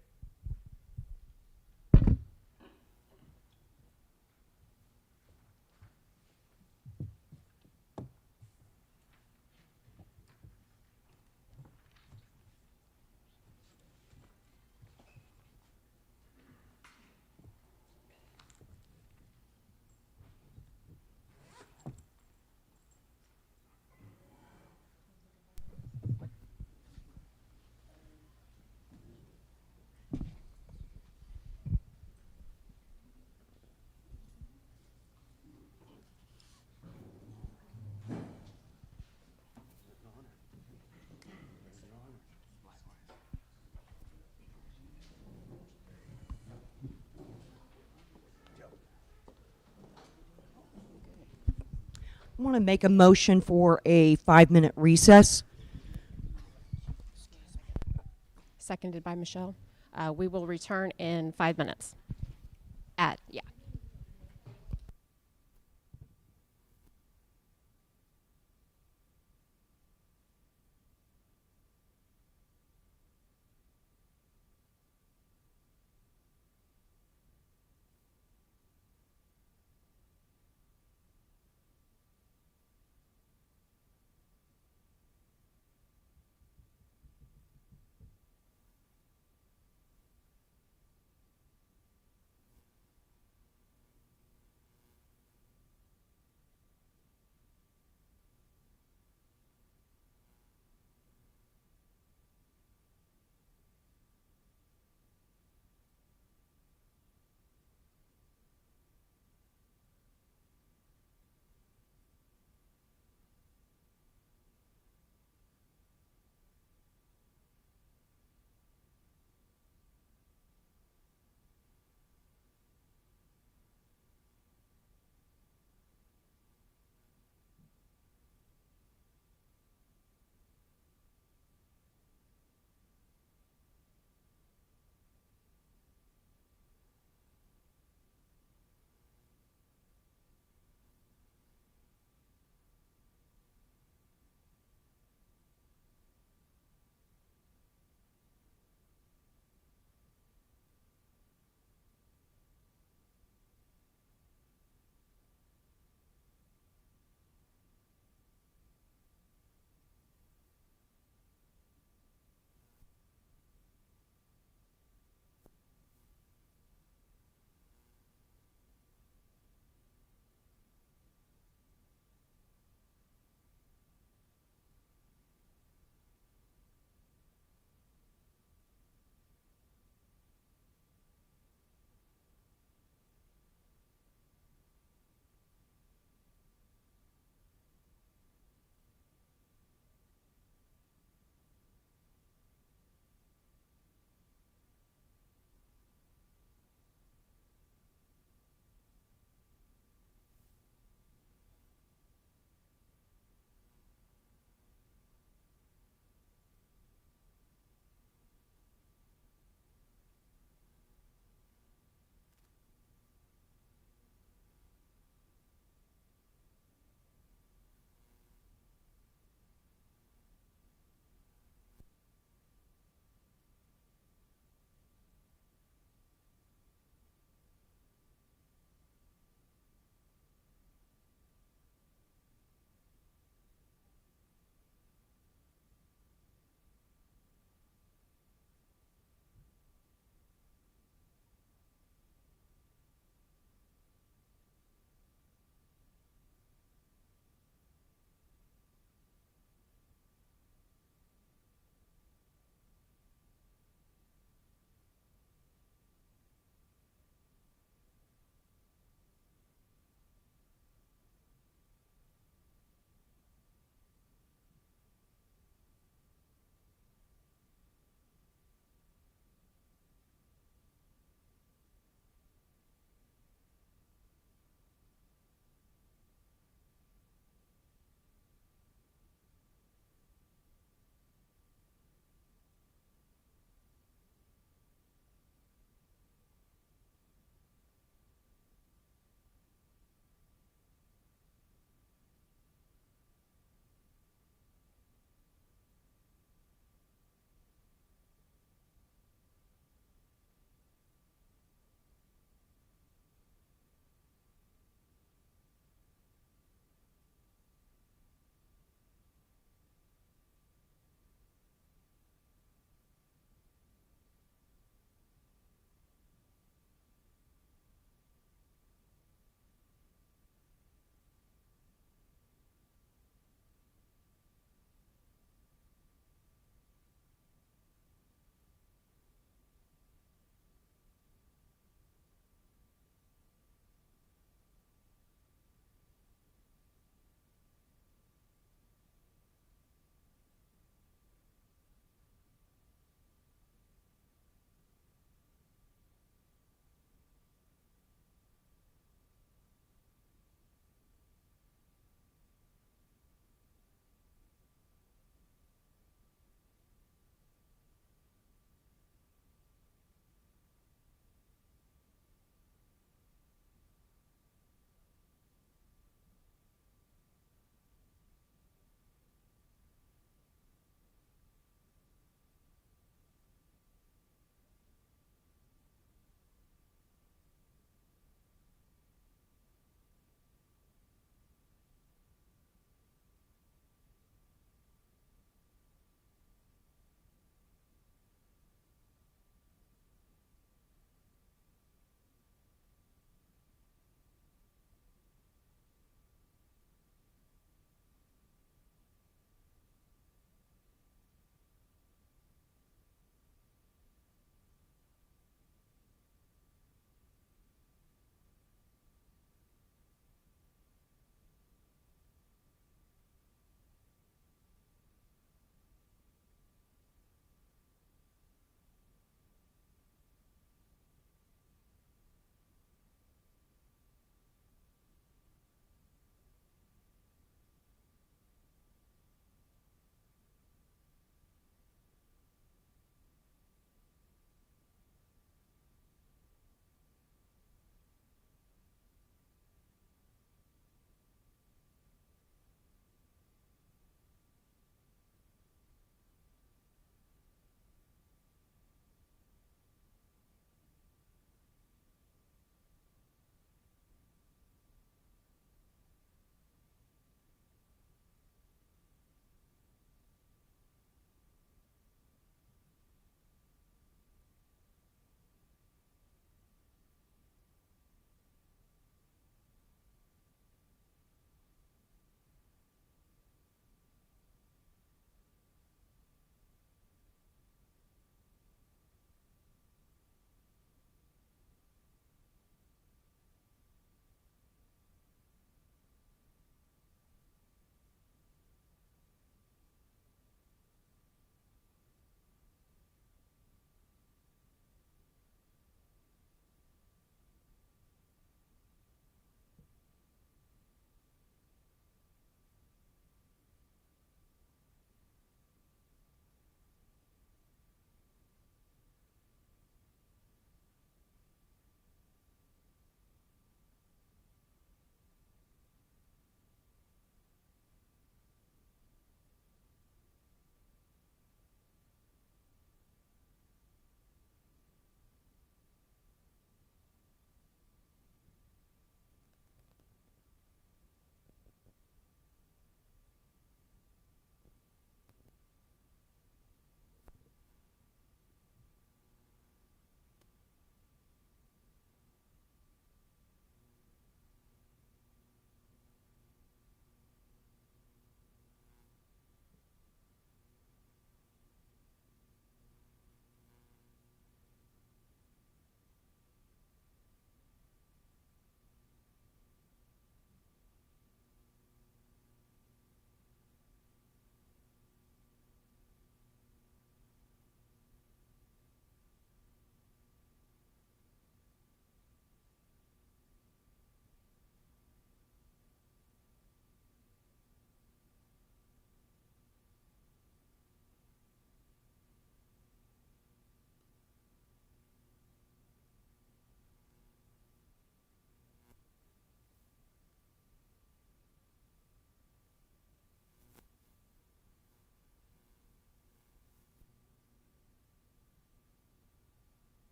I want to make a motion for a 5-minute recess. Seconded by Michelle. We will return in 5 minutes. Yeah.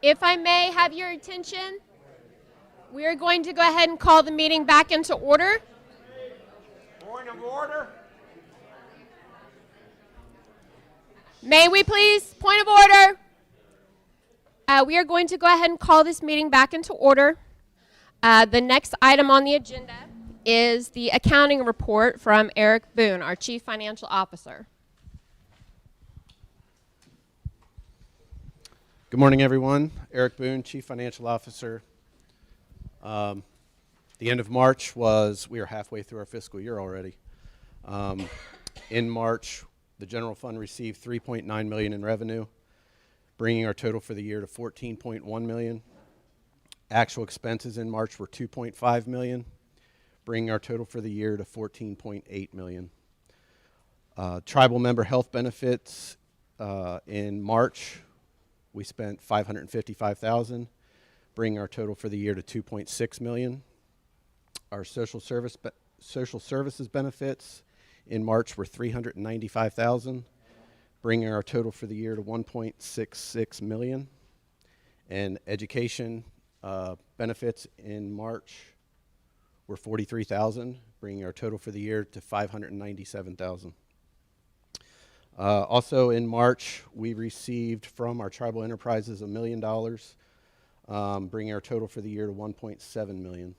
If I may have your attention, we are going to go ahead and call the meeting back into order. Point of order. May we please? Point of order. We are going to go ahead and call this meeting back into order. The next item on the agenda is the accounting report from Eric Boone, our Chief Financial Officer. Good morning, everyone. Eric Boone, Chief Financial Officer. The end of March we are halfway through our fiscal year already. In March, the general fund received $3.9 million in revenue, bringing our total for the year to $14.1 million. Actual expenses in March were $2.5 million, bringing our total for the year to $14.8 million. Tribal member health benefits in March, we spent $555,000, bringing our total for the year to $2.6 million. Our social services benefits in March were $395,000, bringing our total for the year to $1.66 million. And education benefits in March were $43,000, bringing our total for the year to $597,000. Also in March, we received from our tribal enterprises $1 million, bringing our total for the year to $1.7 million.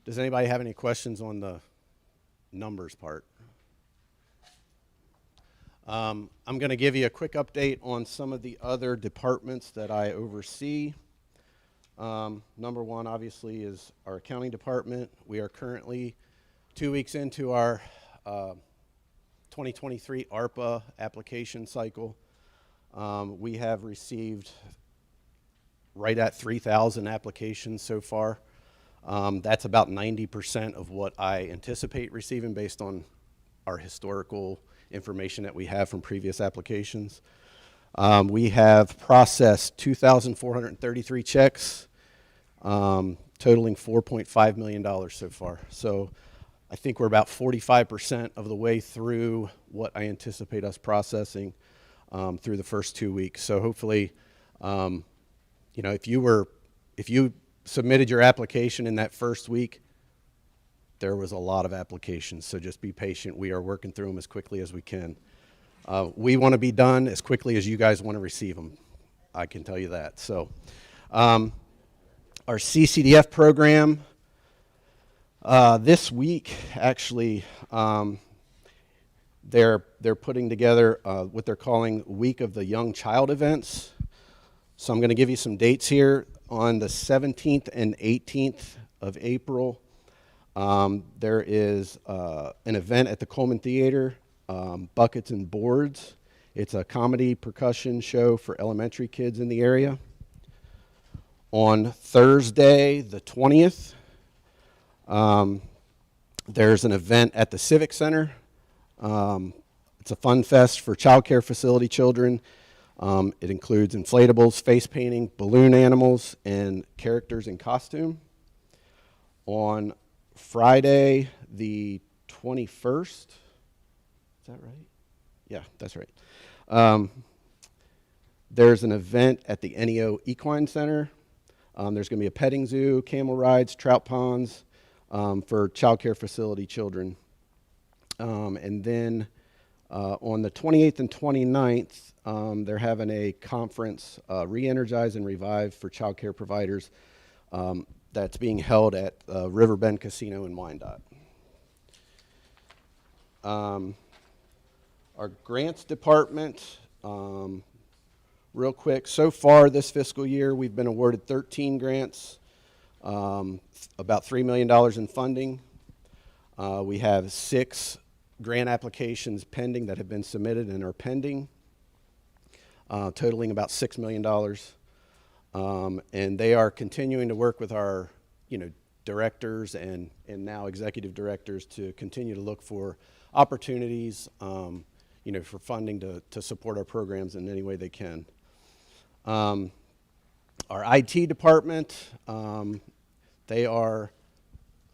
Does anybody have any questions on the numbers part? I'm going to give you a quick update on some of the other departments that I oversee. Number one, obviously, is our accounting department. We are currently 2 weeks into our 2023 ARPA application cycle. We have received right at 3,000 applications so far. That's about 90% of what I anticipate receiving based on our historical information that we have from previous applications. We have processed 2,433 checks, totaling $4.5 million so far. So I think we're about 45% of the way through what I anticipate us processing through the first 2 weeks. So hopefully, if you submitted your application in that first week, there was a lot of applications. So just be patient. We are working through them as quickly as we can. We want to be done as quickly as you guys want to receive them. I can tell you that. So our CCDF program, this week, actually, they're putting together what they're calling Week of the Young Child events. So I'm going to give you some dates here. On the 17th and 18th of April, there is an event at the Coleman Theater, Buckets and Boards. It's a comedy percussion show for elementary kids in the area. On Thursday, the 20th, there's an event at the Civic Center. It's a fun fest for child care facility children. It includes inflatables, face painting, balloon animals, and characters in costume. On Friday, the 21st, is that right? Yeah, that's right. There's an event at the NEO Equine Center. There's going to be a petting zoo, camel rides, trout ponds for child care facility children. And then on the 28th and 29th, they're having a conference, Re-Energize and Revive for child care providers, that's being held at Riverbend Casino in Wyandotte. Our grants department, real quick, so far this fiscal year, we've been awarded 13 grants, about $3 million in funding. We have 6 grant applications pending that have been submitted and are pending, totaling about $6 million. And they are continuing to work with our, directors and now executive directors to continue to look for opportunities, for funding to support our programs in any way they can. Our IT department, they are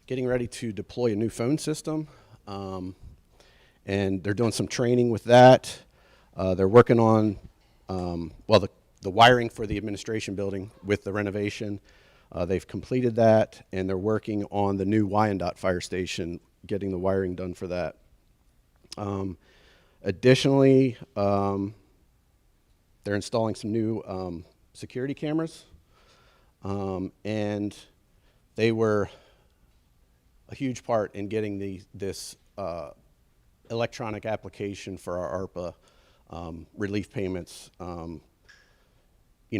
getting ready to deploy a new phone system, and they're doing some training with that. They're working on, the the wiring for the administration building with the renovation. They've completed that, and they're working on the new Wyandotte Fire Station, getting the wiring done for that. Additionally, they're installing some new security cameras, and they were a huge part in getting this electronic application for our ARPA relief payments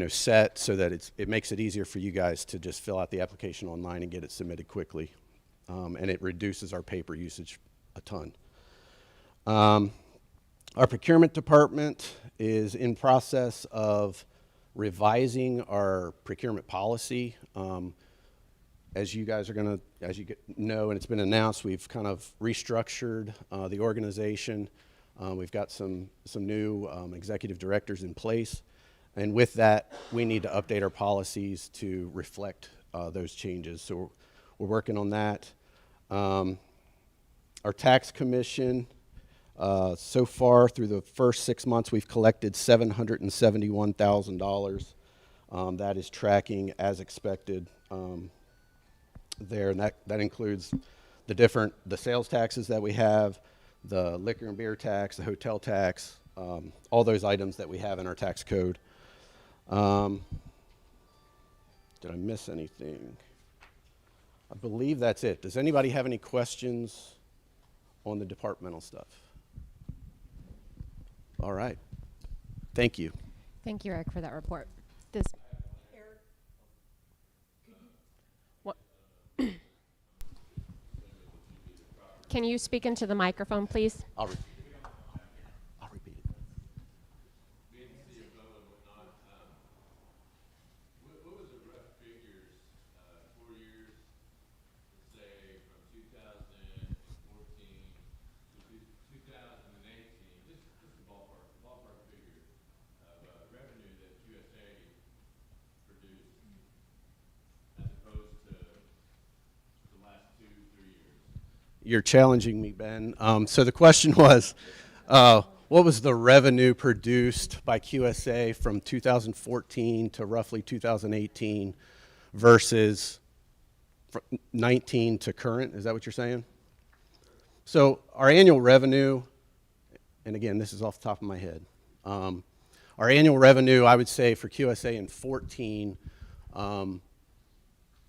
set so that it makes it easier for you guys to just fill out the application online and get it submitted quickly. And it reduces our paper usage a ton. Our procurement department is in process of revising our procurement policy. As you guys are going to, know, and it's been announced, we've kind of restructured the organization. We've got some new executive directors in place. And with that, we need to update our policies to reflect those changes. So we're working on that. Our tax commission, so far through the first 6 months, we've collected $771,000. That is tracking as expected there, and that includes the sales taxes that we have, the liquor and beer tax, the hotel tax, all those items that we have in our tax code. Did I miss anything? I believe that's it. Does anybody have any questions on the departmental stuff? All right. Thank you. Thank you, Eric, for that report. This. What? Can you speak into the microphone, please? I'll repeat it. What was the rough figures, 4 years, let's say from 2014 to 2018, just a ballpark figure of revenue that QSA produced as opposed to the last 2-3 years? You're challenging me, Ben. So the question was, what was the revenue produced by QSA from 2014 to roughly 2018 versus 19 to current? Is that what you're saying? So our annual revenue, and again, this is off the top of my head. Our annual revenue, I would say for QSA in 14,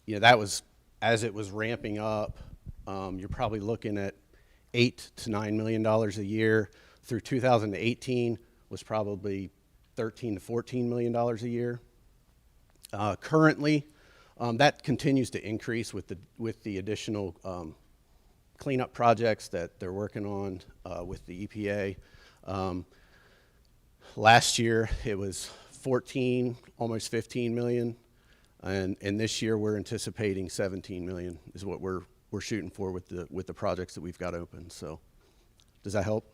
that was, as it was ramping up, you're probably looking at $8 to $9 million a year. Through 2018 was probably $13 to $14 million a year. Currently, that continues to increase with the additional cleanup projects that they're working on with the EPA. Last year it was 14, almost 15 million, and this year we're anticipating 17 million is what we're shooting for with the projects that we've got open. So, does that help?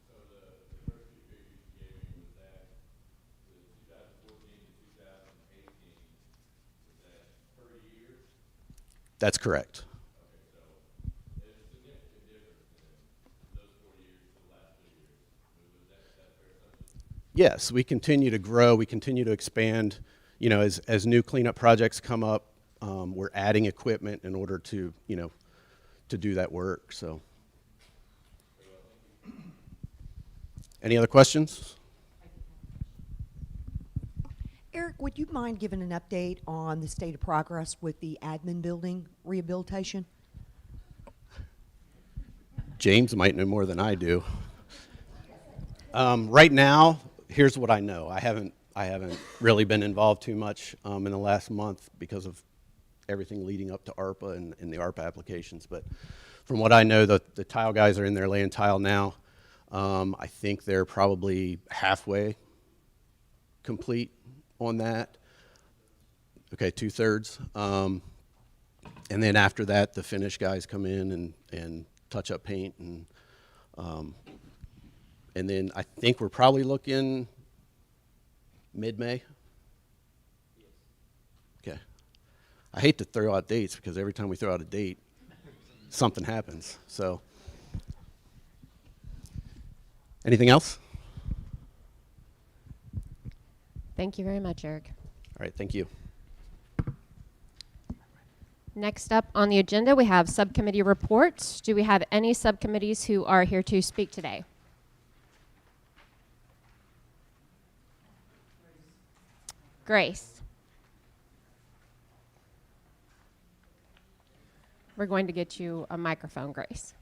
So the first few figures you gave me, was that the 2014 to 2018, was that per year? That's correct. Okay, so there's a significant difference in those 4 years to the last 2 years. Was that fair assumption? Yes, we continue to grow. We continue to expand. As new cleanup projects come up, we're adding equipment in order to do that work. So, any other questions? Eric, would you mind giving an update on the state of progress with the admin building rehabilitation? James might know more than I do. Right now, here's what I know. I haven't really been involved too much in the last month because of everything leading up to ARPA and the ARPA applications. But from what I know, the tile guys are in there laying tile now. I think they're probably halfway complete on that. Okay, 2/3. And then after that, the finish guys come in and touch up paint, and then I think we're probably looking mid-May. Okay. I hate to throw out dates because every time we throw out a date, something happens. So, anything else? Thank you very much, Eric. All right, thank you. Next up on the agenda, we have subcommittee reports. Do we have any subcommittees who are here to speak today? Grace. We're going to get you a microphone, Grace.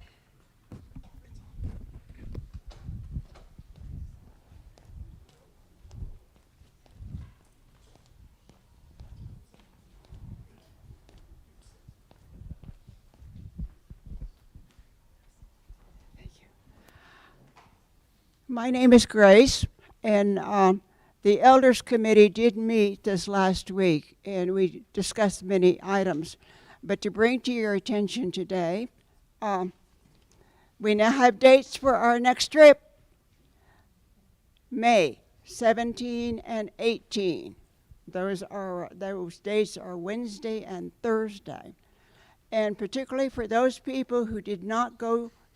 My name is Grace, and the Elders Committee did meet this last week, and we discussed many items. But to bring to your attention today, we now have dates for our next trip, May 17 and 18. Those dates are Wednesday and Thursday. And particularly for those people who did not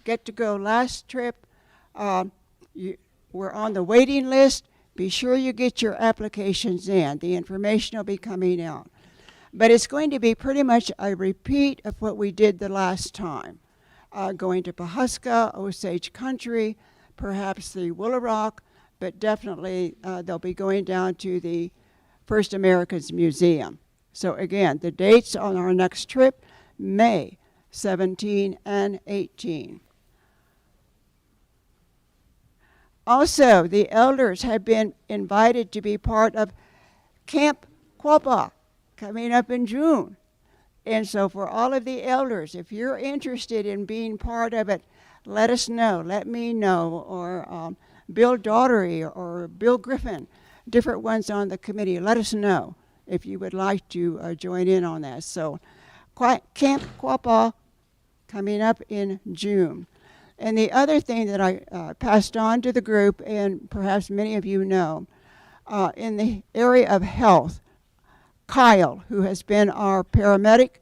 get to go last trip, we're on the waiting list. Be sure you get your applications in. The information will be coming out. But it's going to be pretty much a repeat of what we did the last time. Going to Pawhuska, Osage Country, perhaps the Willow Rock, but definitely they'll be going down to the First Americans Museum. So again, the dates on our next trip, May 17 and 18. Also, the elders have been invited to be part of Camp Quapaw coming up in June. And so for all of the elders, if you're interested in being part of it, let us know. Let me know, or Bill Daughtery or Bill Griffin, different ones on the committee. Let us know if you would like to join in on that. So Camp Quapaw coming up in June. And the other thing that I passed on to the group, and perhaps many of you know, in the area of health, Kyle, who has been our paramedic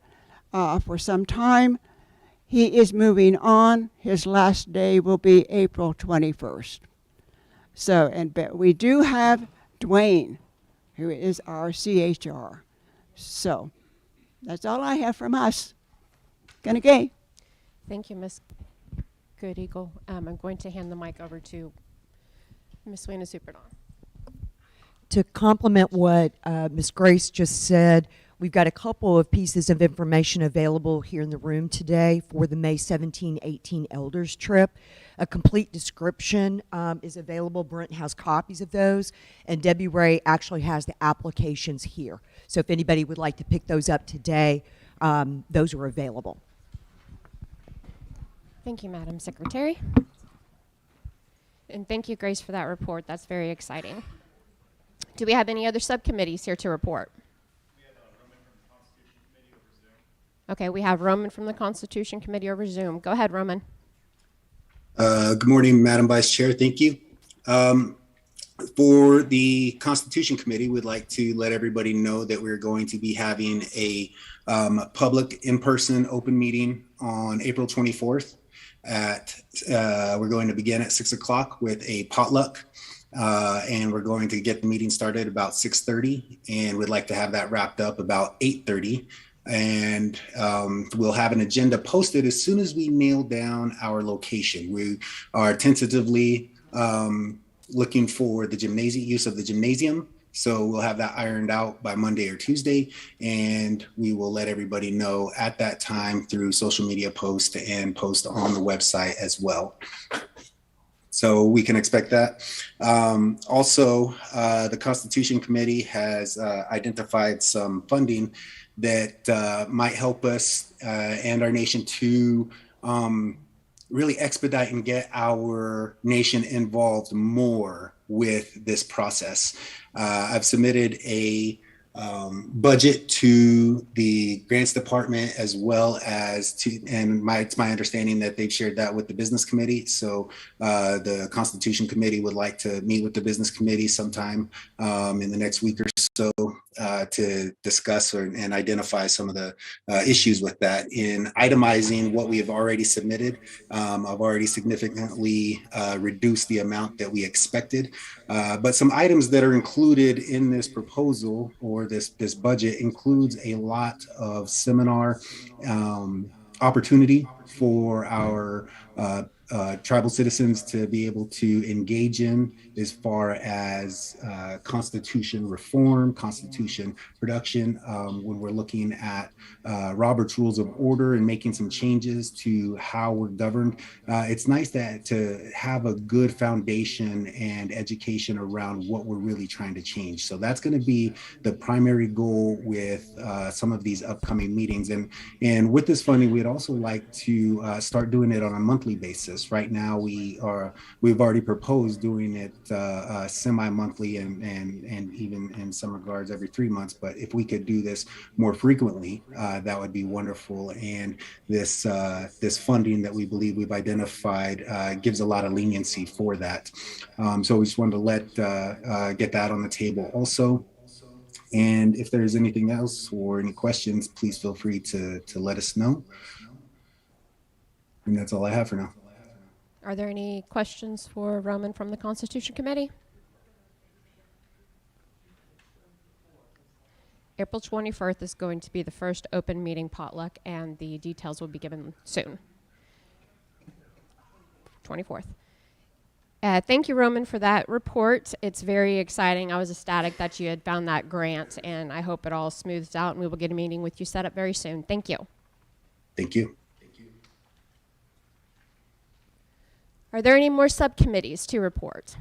for some time, he is moving on. His last day will be April 21st. So, but we do have Dwayne, who is our CHR. So, that's all I have from us. Gonna go. Thank you, Ms. Good Eagle. I'm going to hand the mic over to Ms. Wena Superdon. To complement what Ms. Grace just said, we've got a couple of pieces of information available here in the room today for the May 17-18 Elders trip. A complete description is available. Brent has copies of those, and Debbie Ray actually has the applications here. So if anybody would like to pick those up today, those are available. Thank you, Madam Secretary. And thank you, Grace, for that report. That's very exciting. Do we have any other subcommittees here to report? We have Roman from the Constitution Committee over Zoom. Okay, we have Roman from the Constitution Committee over Zoom. Go ahead, Roman. Good morning, Madam Vice Chair. Thank you. For the Constitution Committee, we'd like to let everybody know that we're going to be having a public in-person open meeting on April 24th. We're going to begin at 6 o'clock with a potluck, and we're going to get the meeting started about 6:30, and we'd like to have that wrapped up about 8:30. And we'll have an agenda posted as soon as we nail down our location. We are tentatively looking for the use of the gymnasium. So we'll have that ironed out by Monday or Tuesday, and we will let everybody know at that time through social media post and post on the website as well. So we can expect that. Also, the Constitution Committee has identified some funding that might help us and our nation to really expedite and get our nation involved more with this process. I've submitted a budget to the grants department as well as to, and it's my understanding that they've shared that with the business committee. So the Constitution Committee would like to meet with the business committee sometime in the next week or so also to discuss and identify some of the issues with that. In itemizing what we have already submitted, I've already significantly reduced the amount that we expected. But some items that are included in this proposal or this budget includes a lot of seminar opportunity for our tribal citizens to be able to engage in, as far as Constitution reform, Constitution production, when we're looking at Robert's Rules of Order and making some changes to how we're governed. It's nice to have a good foundation and education around what we're really trying to change. So that's going to be the primary goal with some of these upcoming meetings. And with this funding, we'd also like to start doing it on a monthly basis. Right now, we've already proposed doing it semi-monthly and even in some regards every 3 months. But if we could do this more frequently, that would be wonderful. And this funding that we believe we've identified gives a lot of leniency for that. So we just wanted to get that on the table also. And if there's anything else or any questions, please feel free to let us know. And that's all I have for now. Are there any questions for Roman from the Constitution Committee? April 24th is going to be the first open meeting potluck, and the details will be given soon. 24th. Thank you, Roman, for that report. It's very exciting. I was ecstatic that you had found that grant, and I hope it all smooths out, and we will get a meeting with you set up very soon. Thank you. Thank you. Are there any more subcommittees to report?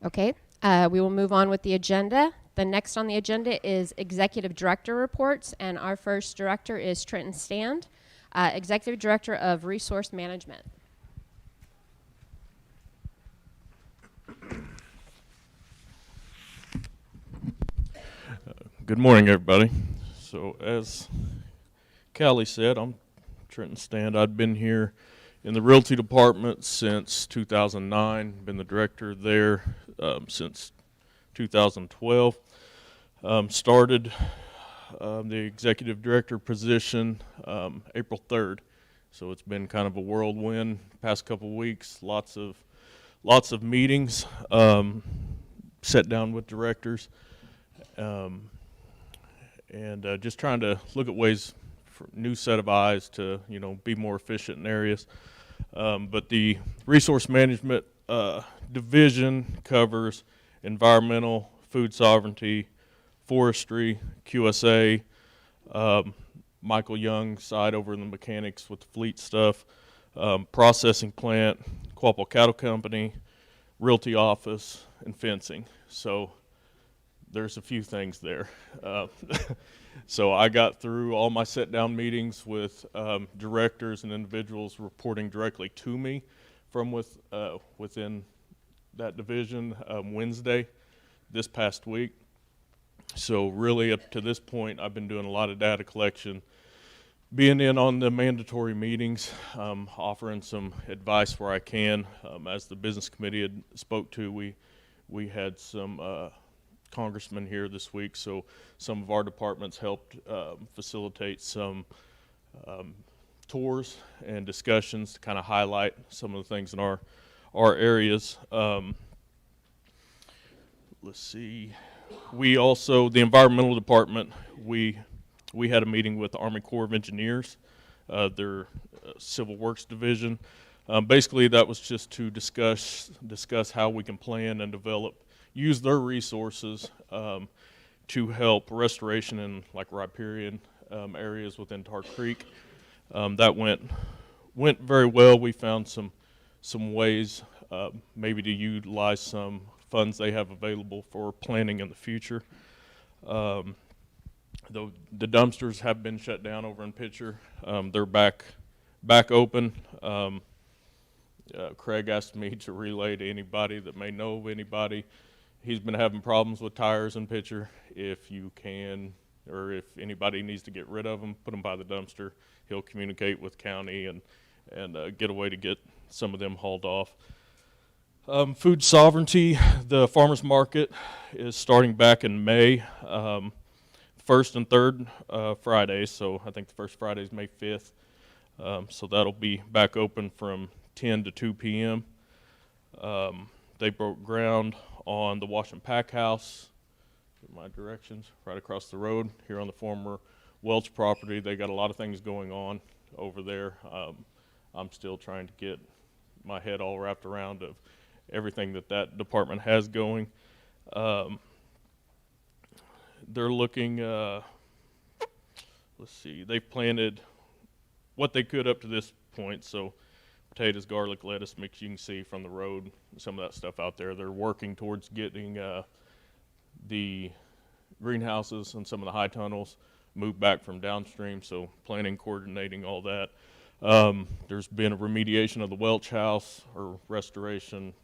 Okay, we will move on with the agenda. The next on the agenda is Executive Director reports, and our first director is Trenton Stand, Executive Director of Resource Management. Good morning, everybody. So as Callie said, I'm Trenton Stand. I've been here in the Realty Department since 2009, been the director there since 2012. Started the executive director position April 3rd. So it's been kind of a whirlwind past couple weeks, lots of meetings, sat down with directors, and just trying to look at ways for new set of eyes to, be more efficient in areas. But the resource management division covers environmental, food sovereignty, forestry, QSA, Michael Young's side over in the mechanics with the fleet stuff, processing plant, Quapaw Cattle Company, realty office, and fencing. So there's a few things there. So I got through all my sit-down meetings with directors and individuals reporting directly to me from within that division Wednesday this past week. So really up to this point, I've been doing a lot of data collection, being in on the mandatory meetings, offering some advice where I can. As the business committee had spoke to, we had some congressmen here this week, so some of our departments helped facilitate some tours and discussions to kind of highlight some of the things in our areas. Let's see. We also, the environmental department, we had a meeting with the Army Corps of Engineers, their Civil Works division. Basically, that was just to discuss how we can plan and use their resources to help restoration in like riparian areas within Tar Creek. That went very well. We found some ways maybe to utilize some funds they have available for planning in the future. The dumpsters have been shut down over in Pitcher. They're back open. Craig asked me to relay to anybody that may know of anybody. He's been having problems with tires in Pitcher. If you can, or if anybody needs to get rid of them, put them by the dumpster. He'll communicate with county and get a way to get some of them hauled off. Food sovereignty, the farmers market is starting back in May, first and third Fridays. So I think the first Friday is May 5th. So that'll be back open from 10 to 2 p.m. They broke ground on the Wash and Pack House, my directions, right across the road here on the former Welch property. They got a lot of things going on over there. I'm still trying to get my head all wrapped around of everything that department has going. They're looking, let's see, they've planted what they could up to this point. So potatoes, garlic, lettuce mix, you can see from the road, some of that stuff out there. They're working towards getting the greenhouses and some of the high tunnels moved back from downstream, so planning, coordinating all that. There's been a remediation of the Welch house, or restoration,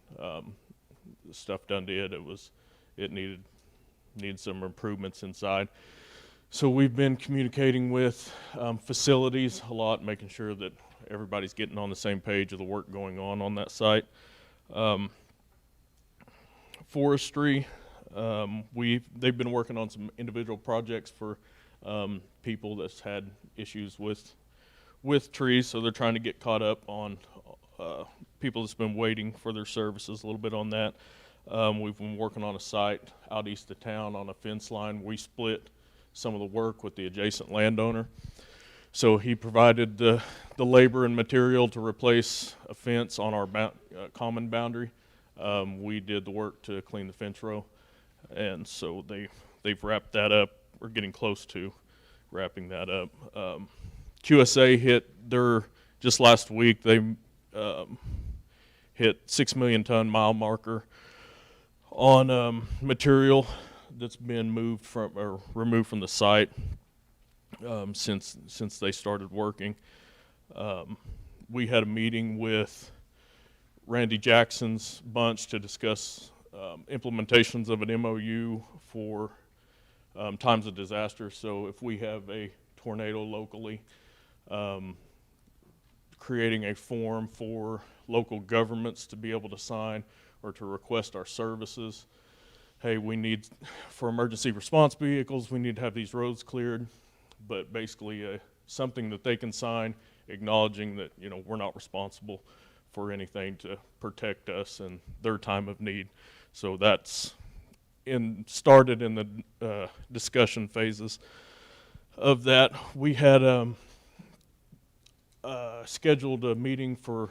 stuff done to it. It needed some improvements inside. So we've been communicating with facilities a lot, making sure that everybody's getting on the same page of the work going on that site. Forestry, they've been working on some individual projects for people that's had issues with trees, so they're trying to get caught up on people that's been waiting for their services a little bit on that. We've been working on a site out east of town on a fence line. We split some of the work with the adjacent landowner. So he provided the labor and material to replace a fence on our common boundary. We did the work to clean the fence row. And so they've wrapped that up. We're getting close to wrapping that up. QSA hit just last week, they hit 6 million ton mile marker on material that's been removed from the site since they started working. We had a meeting with Randy Jackson's bunch to discuss implementations of an MOU for times of disaster. So if we have a tornado locally, creating a form for local governments to be able to sign or to request our services. Hey, we need, for emergency response vehicles, we need to have these roads cleared, but basically something that they can sign acknowledging that, we're not responsible for anything to protect us in their time of need. So that's started in the discussion phases of that. We had scheduled a meeting for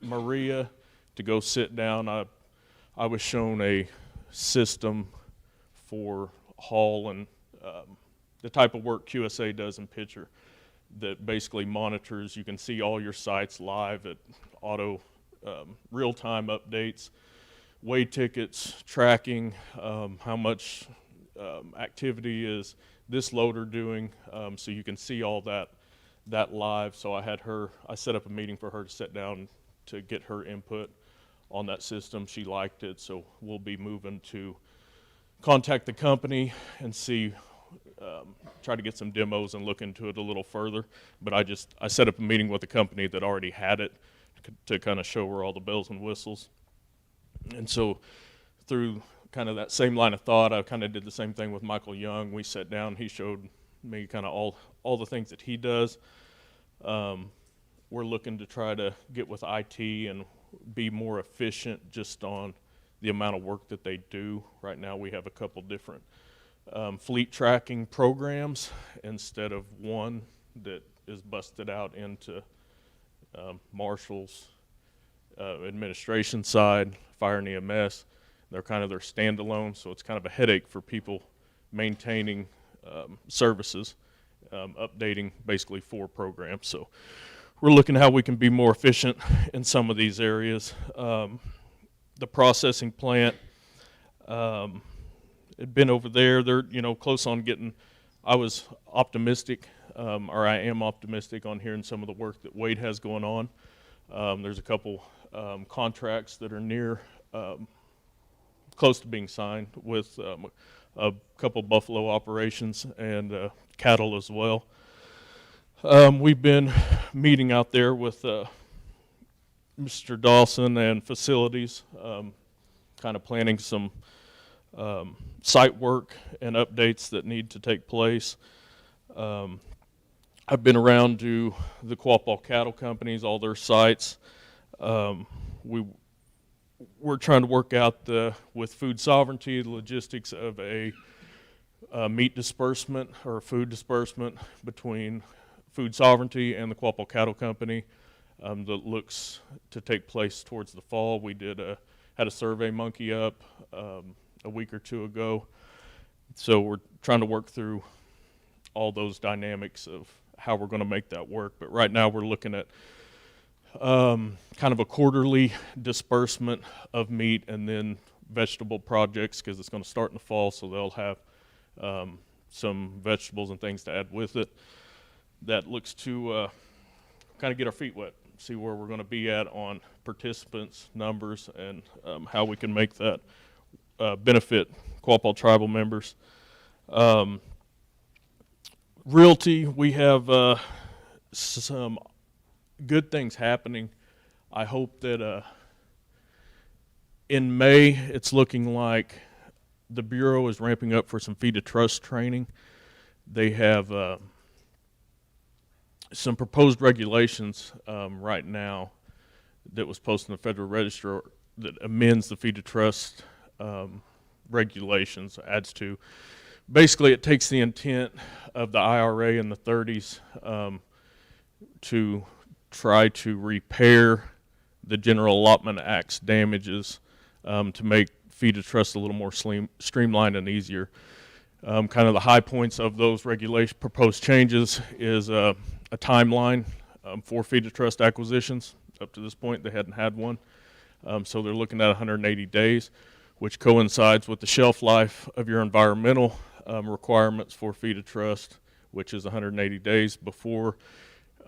Maria to go sit down. I was shown a system for haul and the type of work QSA does in Pitcher that basically monitors. You can see all your sites live at auto real-time updates, weigh tickets, tracking how much activity is this loader doing, so you can see all that live. So I set up a meeting for her to sit down to get her input on that system. She liked it, so we'll be moving to contact the company and see, try to get some demos and look into it a little further. But I set up a meeting with the company that already had it to kind of show her all the bells and whistles. And so through kind of that same line of thought, I kind of did the same thing with Michael Young. We sat down, he showed me kind of all the things that he does. We're looking to try to get with IT and be more efficient just on the amount of work that they do. Right now we have a couple different fleet tracking programs instead of one that is busted out into Marshall's administration side, fire and EMS. They're kind of their standalone, so it's kind of a headache for people maintaining services, updating basically 4 programs. So we're looking at how we can be more efficient in some of these areas. The processing plant, had been over there. They're close on getting. I was optimistic, or I am optimistic on hearing some of the work that Wade has going on. There's a couple contracts that are near, close to being signed with a couple buffalo operations and cattle as well. We've been meeting out there with Mr. Dawson and facilities, kind of planning some site work and updates that need to take place. I've been around to the Quapaw cattle companies, all their sites. We're trying to work out with food sovereignty, the logistics of a meat disbursement or food disbursement between food sovereignty and the Quapaw Cattle Company that looks to take place towards the fall. We had a survey monkey up a week or two ago. So we're trying to work through all those dynamics of how we're going to make that work. But right now we're looking at kind of a quarterly disbursement of meat and then vegetable projects, because it's going to start in the fall, so they'll have some vegetables and things to add with it. That looks to kind of get our feet wet, see where we're going to be at on participants, numbers, and how we can make that benefit Quapaw tribal members. Realty, we have some good things happening. I hope that in May, it's looking like the Bureau is ramping up for some Feed to Trust training. They have some proposed regulations right now that was posted in the Federal Register that amends the Feed to Trust regulations, adds to. Basically, it takes the intent of the IRA in the 30s to try to repair the General Allotment Act's damages to make Feed to Trust a little more streamlined and easier. Kind of the high points of those proposed changes is a timeline for Feed to Trust acquisitions. Up to this point, they hadn't had one. So they're looking at 180 days, which coincides with the shelf life of your environmental requirements for Feed to Trust, which is 180 days. Before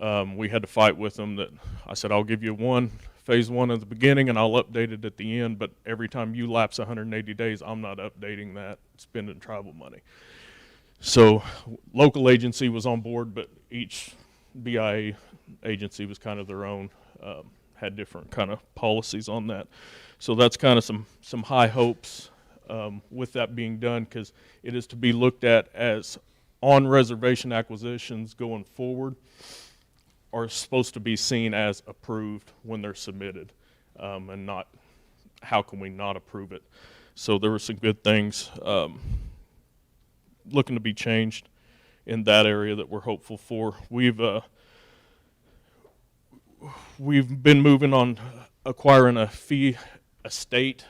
we had to fight with them that I said, I'll give you phase one at the beginning and I'll update it at the end, but every time you lapse 180 days, I'm not updating that, spending tribal money. So local agency was on board, but each BIA agency was kind of their own, had different kind of policies on that. So that's kind of some high hopes with that being done, because it is to be looked at as on-reservation acquisitions going forward are supposed to be seen as approved when they're submitted, and not how can we not approve it. So there were some good things looking to be changed in that area that we're hopeful for. We've been moving on acquiring a fee estate.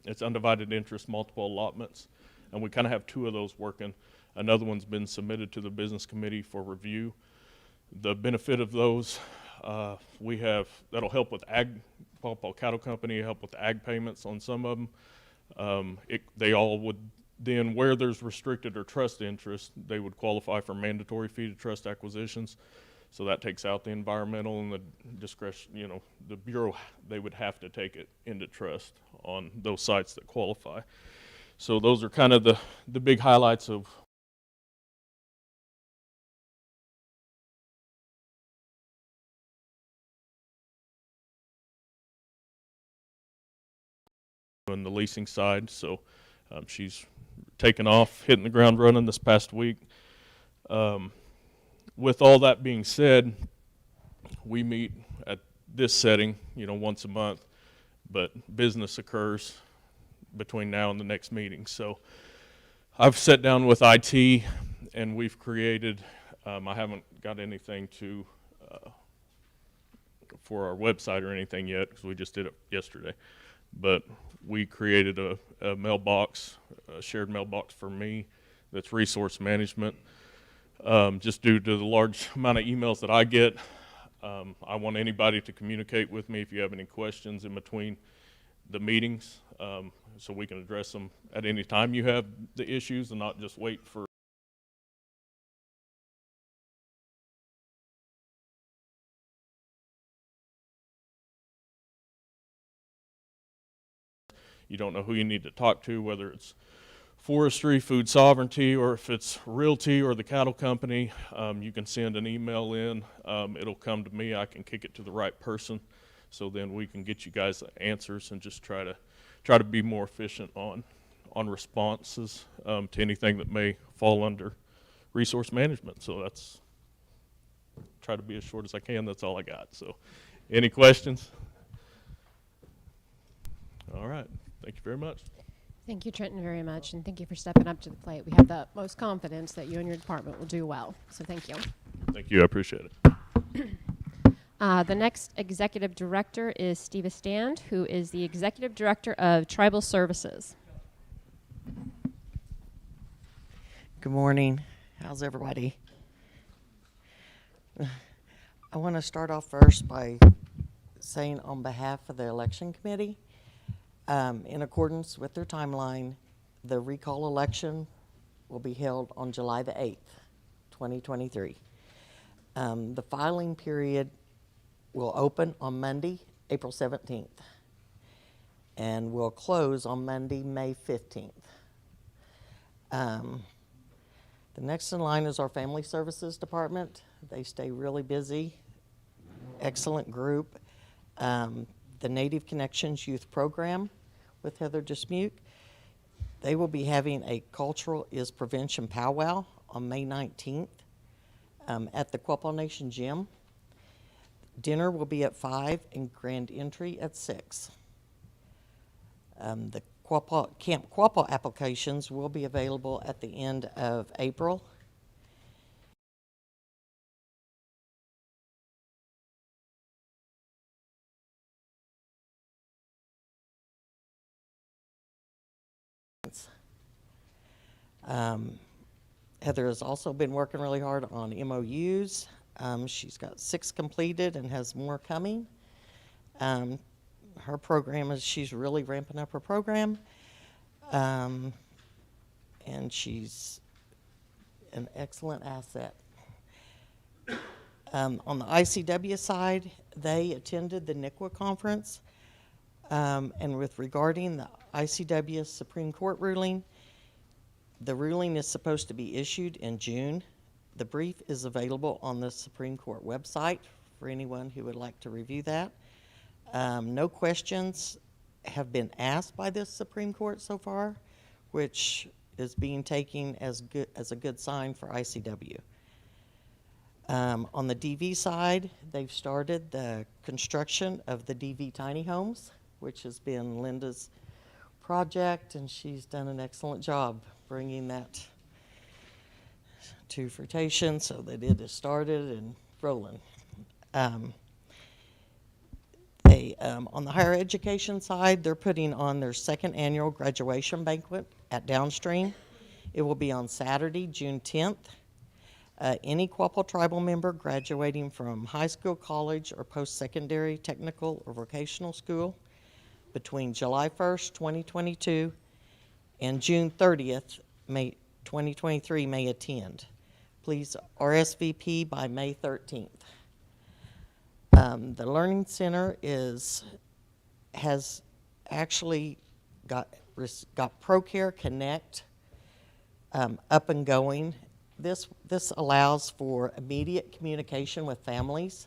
It's undivided interest, multiple allotments, and we kind of have two of those working. Another one's been submitted to the business committee for review. The benefit of those, that'll help with Quapaw Cattle Company, help with ag payments on some of them. They all would then, where there's restricted or trust interest, they would qualify for mandatory Feed to Trust acquisitions. So that takes out the environmental and the discretion, the Bureau, they would have to take it into trust on those sites that qualify. So those are kind of the big highlights of on the leasing side. So she's taken off, hitting the ground running this past week. With all that being said, we meet at this setting, once a month, but business occurs between now and the next meeting. So I've sat down with IT and we've created, I haven't got anything for our website or anything yet, because we just did it yesterday. But we created a mailbox, a shared mailbox for me that's resource management. Just due to the large amount of emails that I get, I want anybody to communicate with me if you have any questions in between the meetings, so we can address them at any time you have the issues and not just wait for you don't know who you need to talk to, whether it's forestry, food sovereignty, or if it's realty or the cattle company. You can send an email in. It'll come to me. I can kick it to the right person. so then we can get you guys the answers and just try to be more efficient on responses to anything that may fall under resource management. So that's, try to be as short as I can. That's all I got. So any questions? All right. Thank you very much. Thank you, Trenton, very much, and thank you for stepping up to the plate. We have the most confidence that you and your department will do well, so thank you. Thank you. I appreciate it. The next executive director is Steve Stand, who is the executive director of Tribal Services. Good morning. How's everybody? I want to start off first by saying on behalf of the election committee, in accordance with their timeline, the recall election will be held on July the 8th, 2023. The filing period will open on Monday, April 17th, and will close on Monday, May 15th. The next in line is our Family Services Department. They stay really busy. Excellent group. The Native Connections Youth Program with Heather Dismuke. They will be having a Cultural is Prevention powwow on May 19th at the Quapaw Nation Gym. Dinner will be at 5 and grand entry at 6. The Camp Quapaw applications will be available at the end of April. Heather has also been working really hard on MOUs. She's got 6 completed and has more coming. Her program is, she's really ramping up her program. And she's an excellent asset. On the ICW side, they attended the NICWA conference. And with regarding the ICW Supreme Court ruling, the ruling is supposed to be issued in June. The brief is available on the Supreme Court website for anyone who would like to review that. No questions have been asked by this Supreme Court so far, which is being taken as a good sign for ICW. On the DV side, they've started the construction of the DV tiny homes, which has been Linda's project, and she's done an excellent job bringing that to fruition so that it is started and rolling. On the higher education side, they're putting on their 2nd annual graduation banquet at Downstream. It will be on Saturday, June 10th. Any Quapaw tribal member graduating from high school, college, or post-secondary technical or vocational school between July 1st, 2022 and June 30th, 2023 may attend. Please RSVP by May 13th. The Learning Center has actually got ProCare Connect up and going. This allows for immediate communication with families,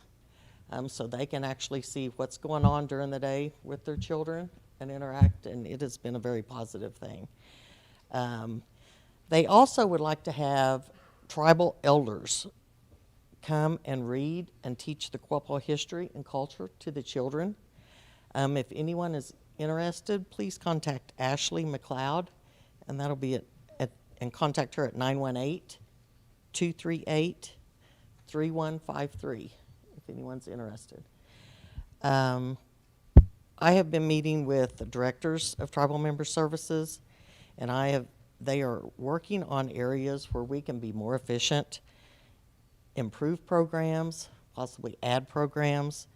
so they can actually see what's going on during the day with their children and interact, and it has been a very positive thing. They also would like to have tribal elders come and read and teach the Quapaw history and culture to the children. If anyone is interested, please contact Ashley McLeod, and that'll be and contact her at 918-238-3153 if anyone's interested. I have been meeting with the directors of Tribal Member Services, and they are working on areas where we can be more efficient, improve programs, possibly add programs,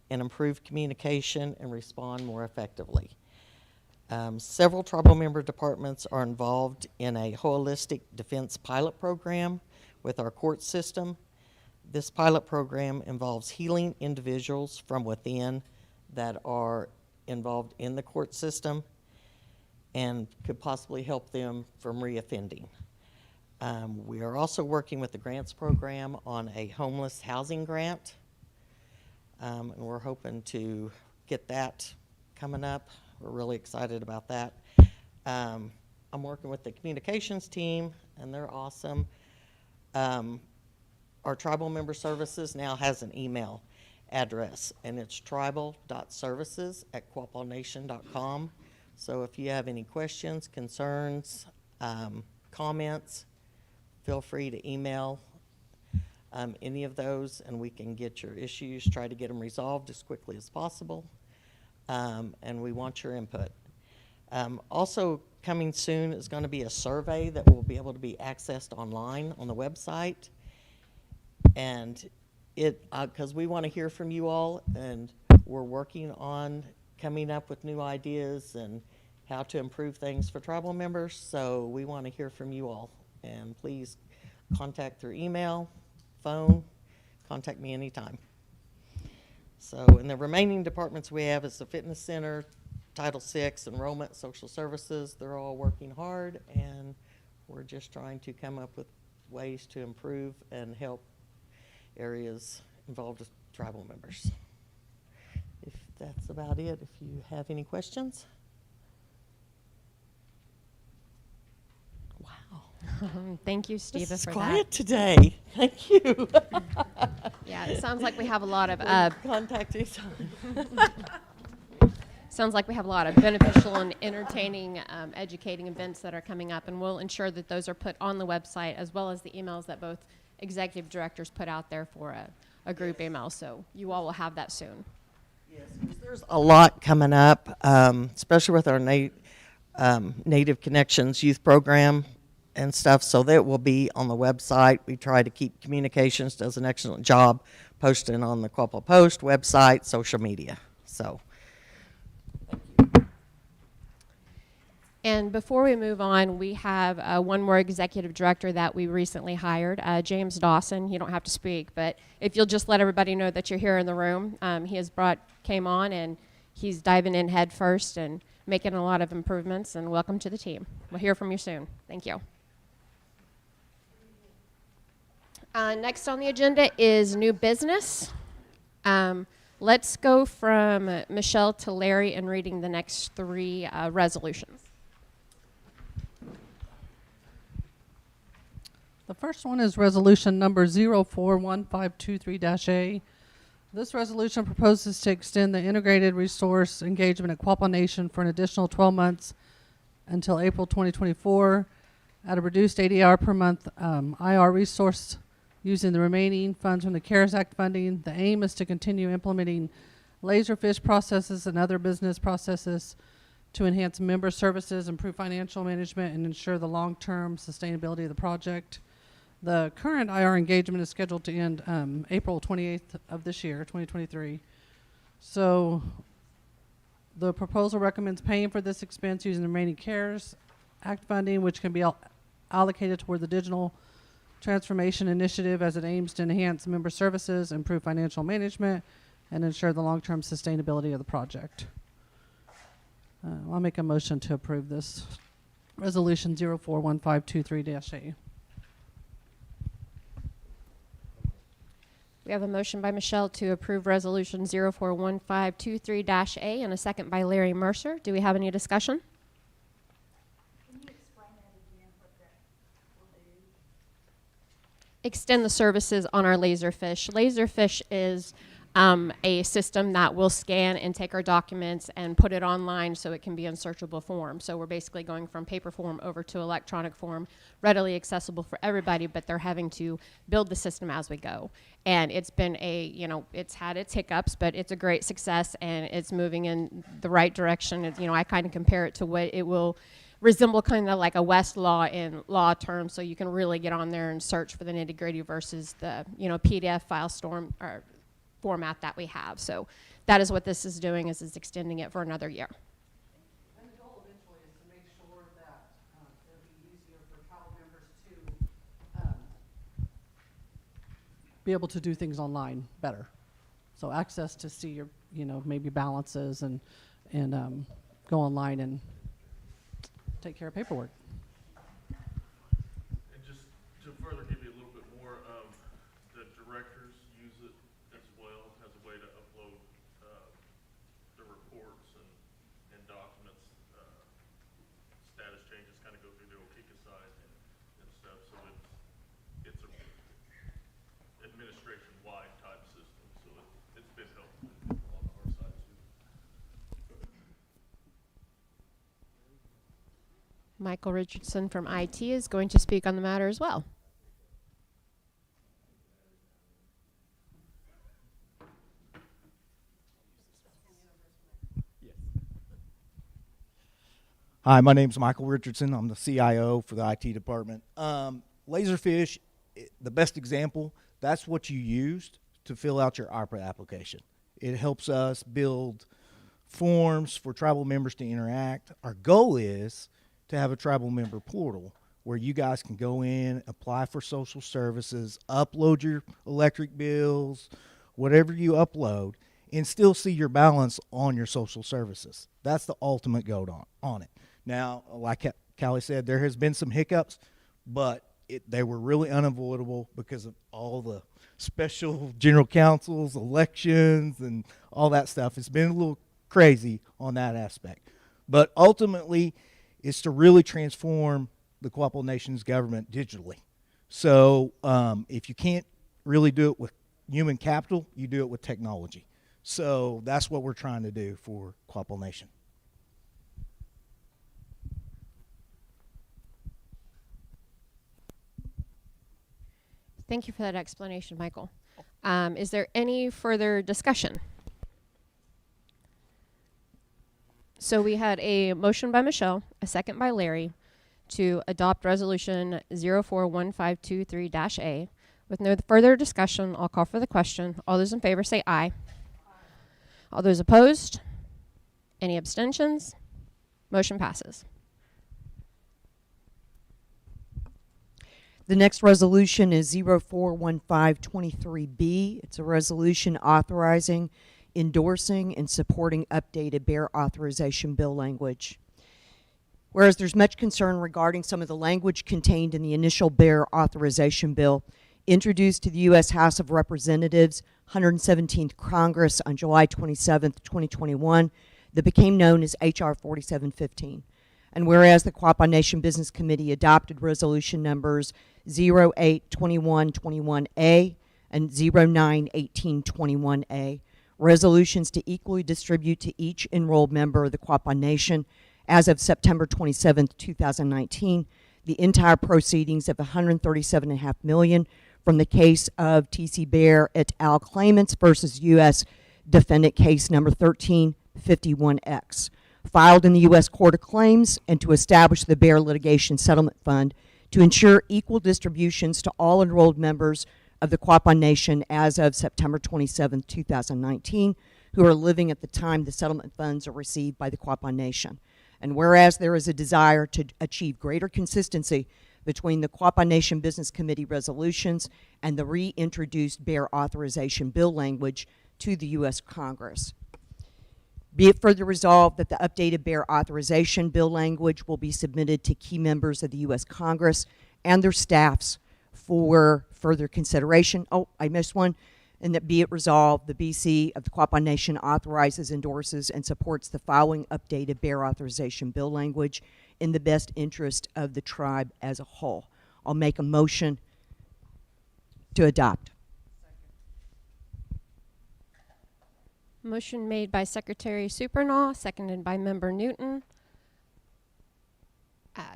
and improve communication and respond more effectively. Several tribal member departments are involved in a holistic defense pilot program with our court system. This pilot program involves healing individuals from within that are involved in the court system and could possibly help them from reoffending. We are also working with the grants program on a homeless housing grant. and we're hoping to get that coming up. We're really excited about that. I'm working with the communications team, and they're awesome. Our tribal member services now has an email address, and it's tribal.services@quapawnation.com. So if you have any questions, concerns, comments, feel free to email any of those, and we can get your issues, try to get them resolved as quickly as possible. And we want your input. Also coming soon is going to be a survey that will be able to be accessed online on the website. And because we want to hear from you all, and we're working on coming up with new ideas and how to improve things for tribal members. So we want to hear from you all. And please contact through email, phone, contact me anytime. So, and the remaining departments we have is the Fitness Center, Title VI, Enrollment, Social Services. They're all working hard, and we're just trying to come up with ways to improve and help areas involved with tribal members. If that's about it, if you have any questions. Wow. Thank you, Steva, This is for quiet that. today. Thank you. Yeah, it sounds like we have a lot of contact anytime. sounds like we have a lot of beneficial and entertaining, educating events that are coming up, and we'll ensure that those are put on the website, as well as the emails that both executive directors put out there for a group email. So you all will have that soon. Yes, 'cause there's a lot coming up, especially with our Native Connections youth program and stuff. So that will be on the website. We try to keep communications, does an excellent job posting on the Quapaw Post website, social media. So. And before we move on, we have one more executive director that we recently hired, James Dawson. You don't have to speak, but if you'll just let everybody know that you're here in the room. He came on, and he's diving in head first and making a lot of improvements, and welcome to the team. We'll hear from you soon. Thank you. Next on the agenda is new business. Let's go from Michelle to Larry in reading the next three resolutions. The first one is resolution number 041523-A. This resolution proposes to extend the integrated resource engagement at Quapaw Nation for an additional 12 months until April 2024 at a reduced ADR per month IR resource using the remaining funds from the CARES Act funding. The aim is to continue implementing laserfish processes and other business processes to enhance member services, improve financial management, and ensure the long-term sustainability of the project. The current IR engagement is scheduled to end April 28th of this year, 2023. So the proposal recommends paying for this expense using the remaining CARES Act funding, which can be allocated toward the digital transformation initiative as it aims to enhance member services, improve financial management, and ensure the long-term sustainability of the project. I'll make a motion to approve this resolution 041523-A. We have a motion by Michelle to approve resolution 041523-A and a second by Larry Mercer. Do we have any discussion? Can you explain that again, what that will do? Extend the services on our Laserfish. Laserfish is a system that will scan and take our documents and put it online so it can be in searchable form. So we're basically going from paper form over to electronic form, readily accessible for everybody, but they're having to build the system as we go. And it's been it's had its hiccups, but it's a great success, and it's moving in the right direction. I kind of compare it to what it will resemble, kind of like a Westlaw in law terms, so you can really get on there and search for the nitty-gritty versus the PDF file format that we have. So that is what this is doing, is it's extending it for another year. And the goal eventually is to make sure that it'll be easier for tribal members to be able to do things online better. So access to see your, maybe balances and go online and take care of paperwork. And just to further give you a little bit more, the directors use it as well as a way to Michael Richardson from IT is going to speak on the matter as well. Hi, my name's Michael Richardson. I'm the CIO for the IT department. Laserfish, the best example, that's what you used to fill out your opera application. It helps us build forms for tribal members to interact. Our goal is to have a tribal member portal where you guys can go in, apply for social services, upload your electric bills, whatever you upload, and still see your balance on your social services. That's the ultimate goal on it. Now, like Callie said, there has been some hiccups, but they were really unavoidable because of all the special general councils, elections, and all that stuff. It's been a little crazy on that aspect. But ultimately, it's to really transform the Quapaw Nation's government digitally. So if you can't really do it with human capital, you do it with technology. So that's what we're trying to do for Quapaw Nation. Thank you for that explanation, Michael. Is there any further discussion? So we had a motion by Michelle, a second by Larry, to adopt resolution 041523-A. With no further discussion, I'll call for the question. All those in favor say aye. All those opposed? Any abstentions? Motion passes. The next resolution is 041523B. It's a resolution authorizing, endorsing, and supporting updated bear authorization bill language. Whereas there's much concern regarding some of the language contained in the initial bear authorization bill introduced to the U.S. House of Representatives 117th Congress on July 27, 2021, that became known as H.R. 4715. And whereas the Quapaw Nation Business Committee adopted resolution numbers 082121A and 091821A, resolutions to equally distribute to each enrolled member of the Quapaw Nation as of September 27, 2019, the entire proceedings of $137.5 million from the case of T.C. Bear et al. Claimants versus U.S. Defendant Case Number 1351X, filed in the U.S. Court of Claims, and to establish the Bear Litigation Settlement Fund to ensure equal distributions to all enrolled members of the Quapaw Nation as of September 27, 2019, who are living at the time the settlement funds are received by the Quapaw Nation. And whereas there is a desire to achieve greater consistency between the Quapaw Nation Business Committee resolutions and the reintroduced bear authorization bill language to the U.S. Congress. Be it further resolved that the updated bear authorization bill language will be submitted to key members of the U.S. Congress and their staffs for further consideration. Oh, I missed one. And that be it resolved, the BC of the Quapaw Nation authorizes, endorses, and supports the following updated bear authorization bill language in the best interest of the tribe as a whole. I'll make a motion to adopt. Motion made by Secretary Supernaw, seconded by Member Newton.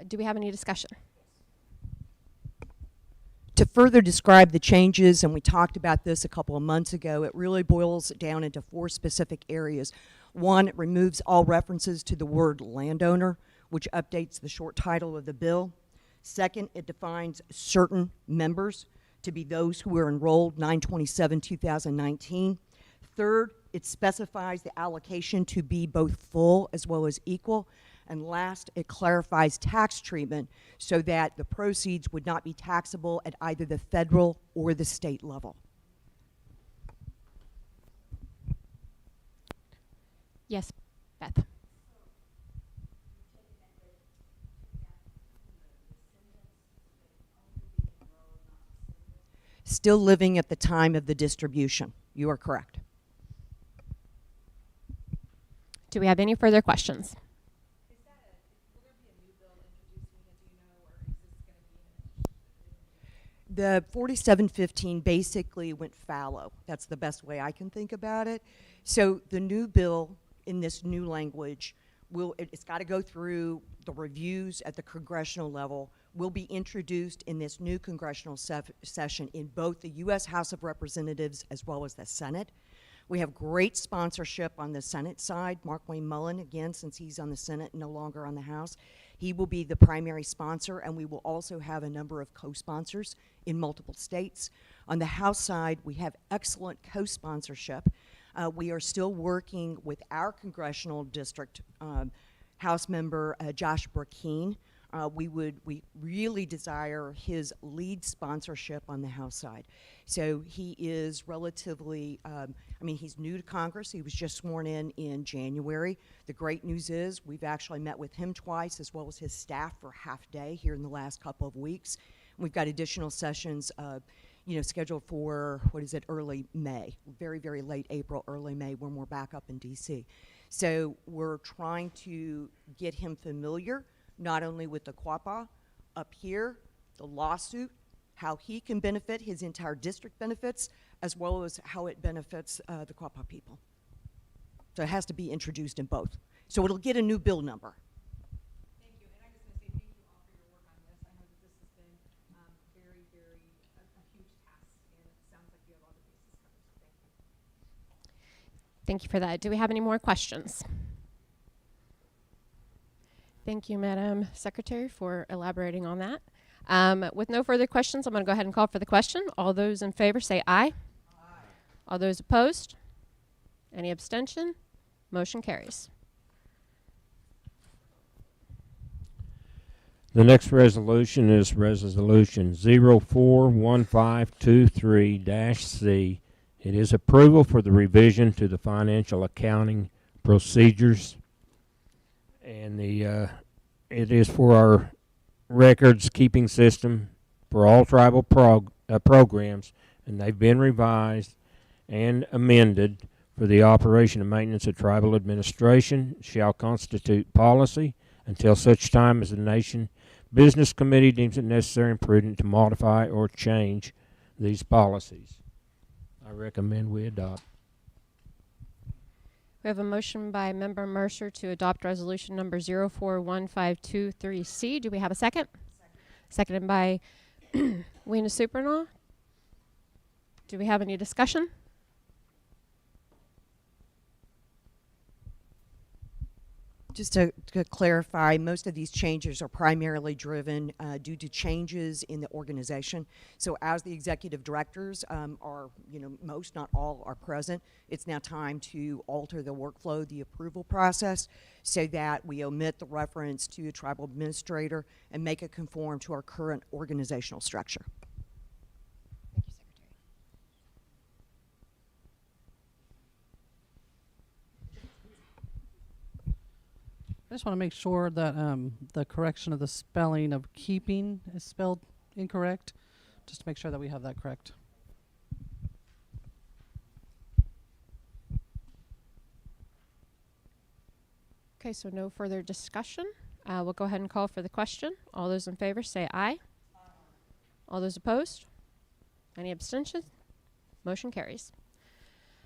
Do we have any discussion? To further describe the changes, and we talked about this a couple of months ago, it really boils it down into 4 specific areas. 1, it removes all references to the word landowner, which updates the short title of the bill. 2nd, it defines certain members to be those who were enrolled 9/27/2019. 3rd, it specifies the allocation to be both full as well as equal. And last, it clarifies tax treatment so that the proceeds would not be taxable at either the federal or the state level. Yes, Beth. Still living at the time of the distribution. You are correct. Do we have any further questions? The 4715 basically went fallow. That's the best way I can think about it. So the new bill in this new language it's got to go through the reviews at the congressional level will be introduced in this new congressional session in both the U.S. House of Representatives as well as the Senate. We have great sponsorship on the Senate side. Mark Wayne Mullen, again, since he's on the Senate and no longer on the House, he will be the primary sponsor, and we will also have a number of co-sponsors in multiple states. On the House side, we have excellent co-sponsorship. We are still working with our congressional district House member, Josh Burkeen. We really desire his lead sponsorship on the House side. So he is relatively, he's new to Congress. He was just sworn in January. The great news is we've actually met with him twice as well as his staff for half day here in the last couple of weeks. We've got additional sessions scheduled for, early May, very, very late April, early May, when we're back up in D.C. So we're trying to get him familiar not only with the Quapaw up here, the lawsuit, how he can benefit, his entire district benefits, as well as how it benefits the Quapaw people. So it has to be introduced in both. So it'll get a new bill number. Thank you, and I just want to say thank you all for your work on this. I know that this has been very, very a huge task, and it sounds like you have all the bases covered, so thank you. Thank you for that. Do we have any more questions? Thank you, Madam Secretary, for elaborating on that. With no further questions, I'm going to go ahead and call for the question. All those in favor say aye. Aye. All those opposed? Any abstention? Motion carries. The next resolution is Resolution 041523-C. It is approval for the revision to the financial accounting procedures. And it is for our records keeping system for all tribal programs, and they've been revised and amended for the operation and maintenance of tribal administration shall constitute policy until such time as the Nation Business Committee deems it necessary and prudent to modify or change these policies. I recommend we adopt. We have a motion by Member Mercer to adopt resolution number 041523C. Do we have a second? Seconded by Weena Supernaw. Do we have any discussion? Just to clarify, most of these changes are primarily driven due to changes in the organization. So as the executive directors are, most, not all, are present, it's now time to alter the workflow, the approval process, so that we omit the reference to a tribal administrator and make it conform to our current organizational structure. Thank you, Secretary. I just want to make sure that the correction of the spelling of keeping is spelled incorrect, just to make sure that we have that correct. Okay, so no further discussion. We'll go ahead and call for the question. All those in favor say aye. All those opposed? Any abstentions? Motion carries.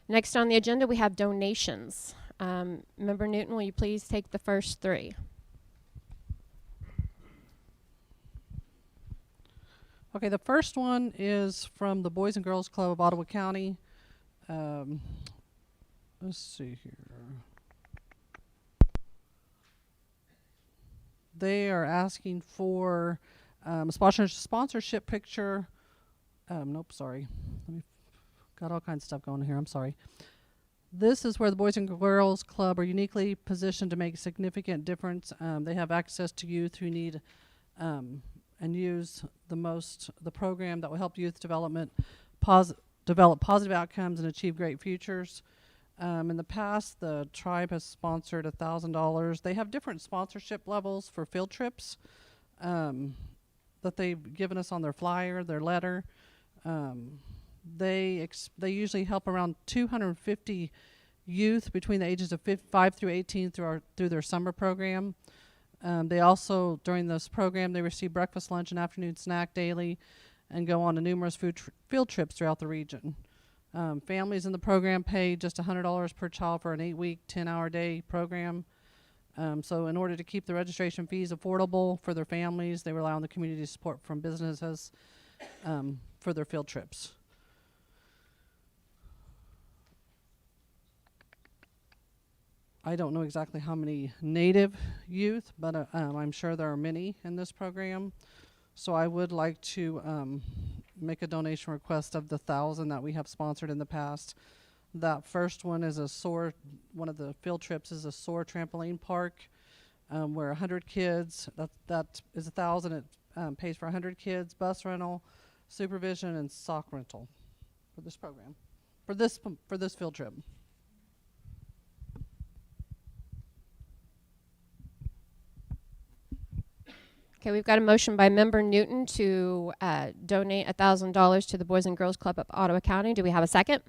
Next on the agenda, we have donations. Member Newton, will you please take the first three? Okay, the first one is from the Boys and Girls Club of Ottawa County. Let's see here. They are asking for a sponsorship picture. Nope, sorry. Got all kinds of stuff going here. I'm sorry. This is where the Boys and Girls Club are uniquely positioned to make a significant difference. They have access to youth who need and use the program that will help youth develop positive outcomes and achieve great futures. In the past, the tribe has sponsored $1,000. They have different sponsorship levels for field trips that they've given us on their flyer, their letter. They usually help around 250 youth between the ages of 5 through 18 through their summer program. They also, during this program, they receive breakfast, lunch, and afternoon snack daily and go on to numerous field trips throughout the region. Families in the program pay just $100 per child for an 8-week, 10-hour day program. So in order to keep the registration fees affordable for their families, they rely on the community support from businesses for their field trips. I don't know exactly how many Native youth, but I'm sure there are many in this program. So I would like to make a donation request of the 1,000 that we have sponsored in the past. That first one is one of the field trips is a SOAR trampoline park, where 100 kids, that is 1,000, it pays for 100 kids, bus rental, supervision, and sock rental for this program, for this field trip. Okay, we've got a motion by Member Newton to donate $1,000 to the Boys and Girls Club of Ottawa County. Do we have a second?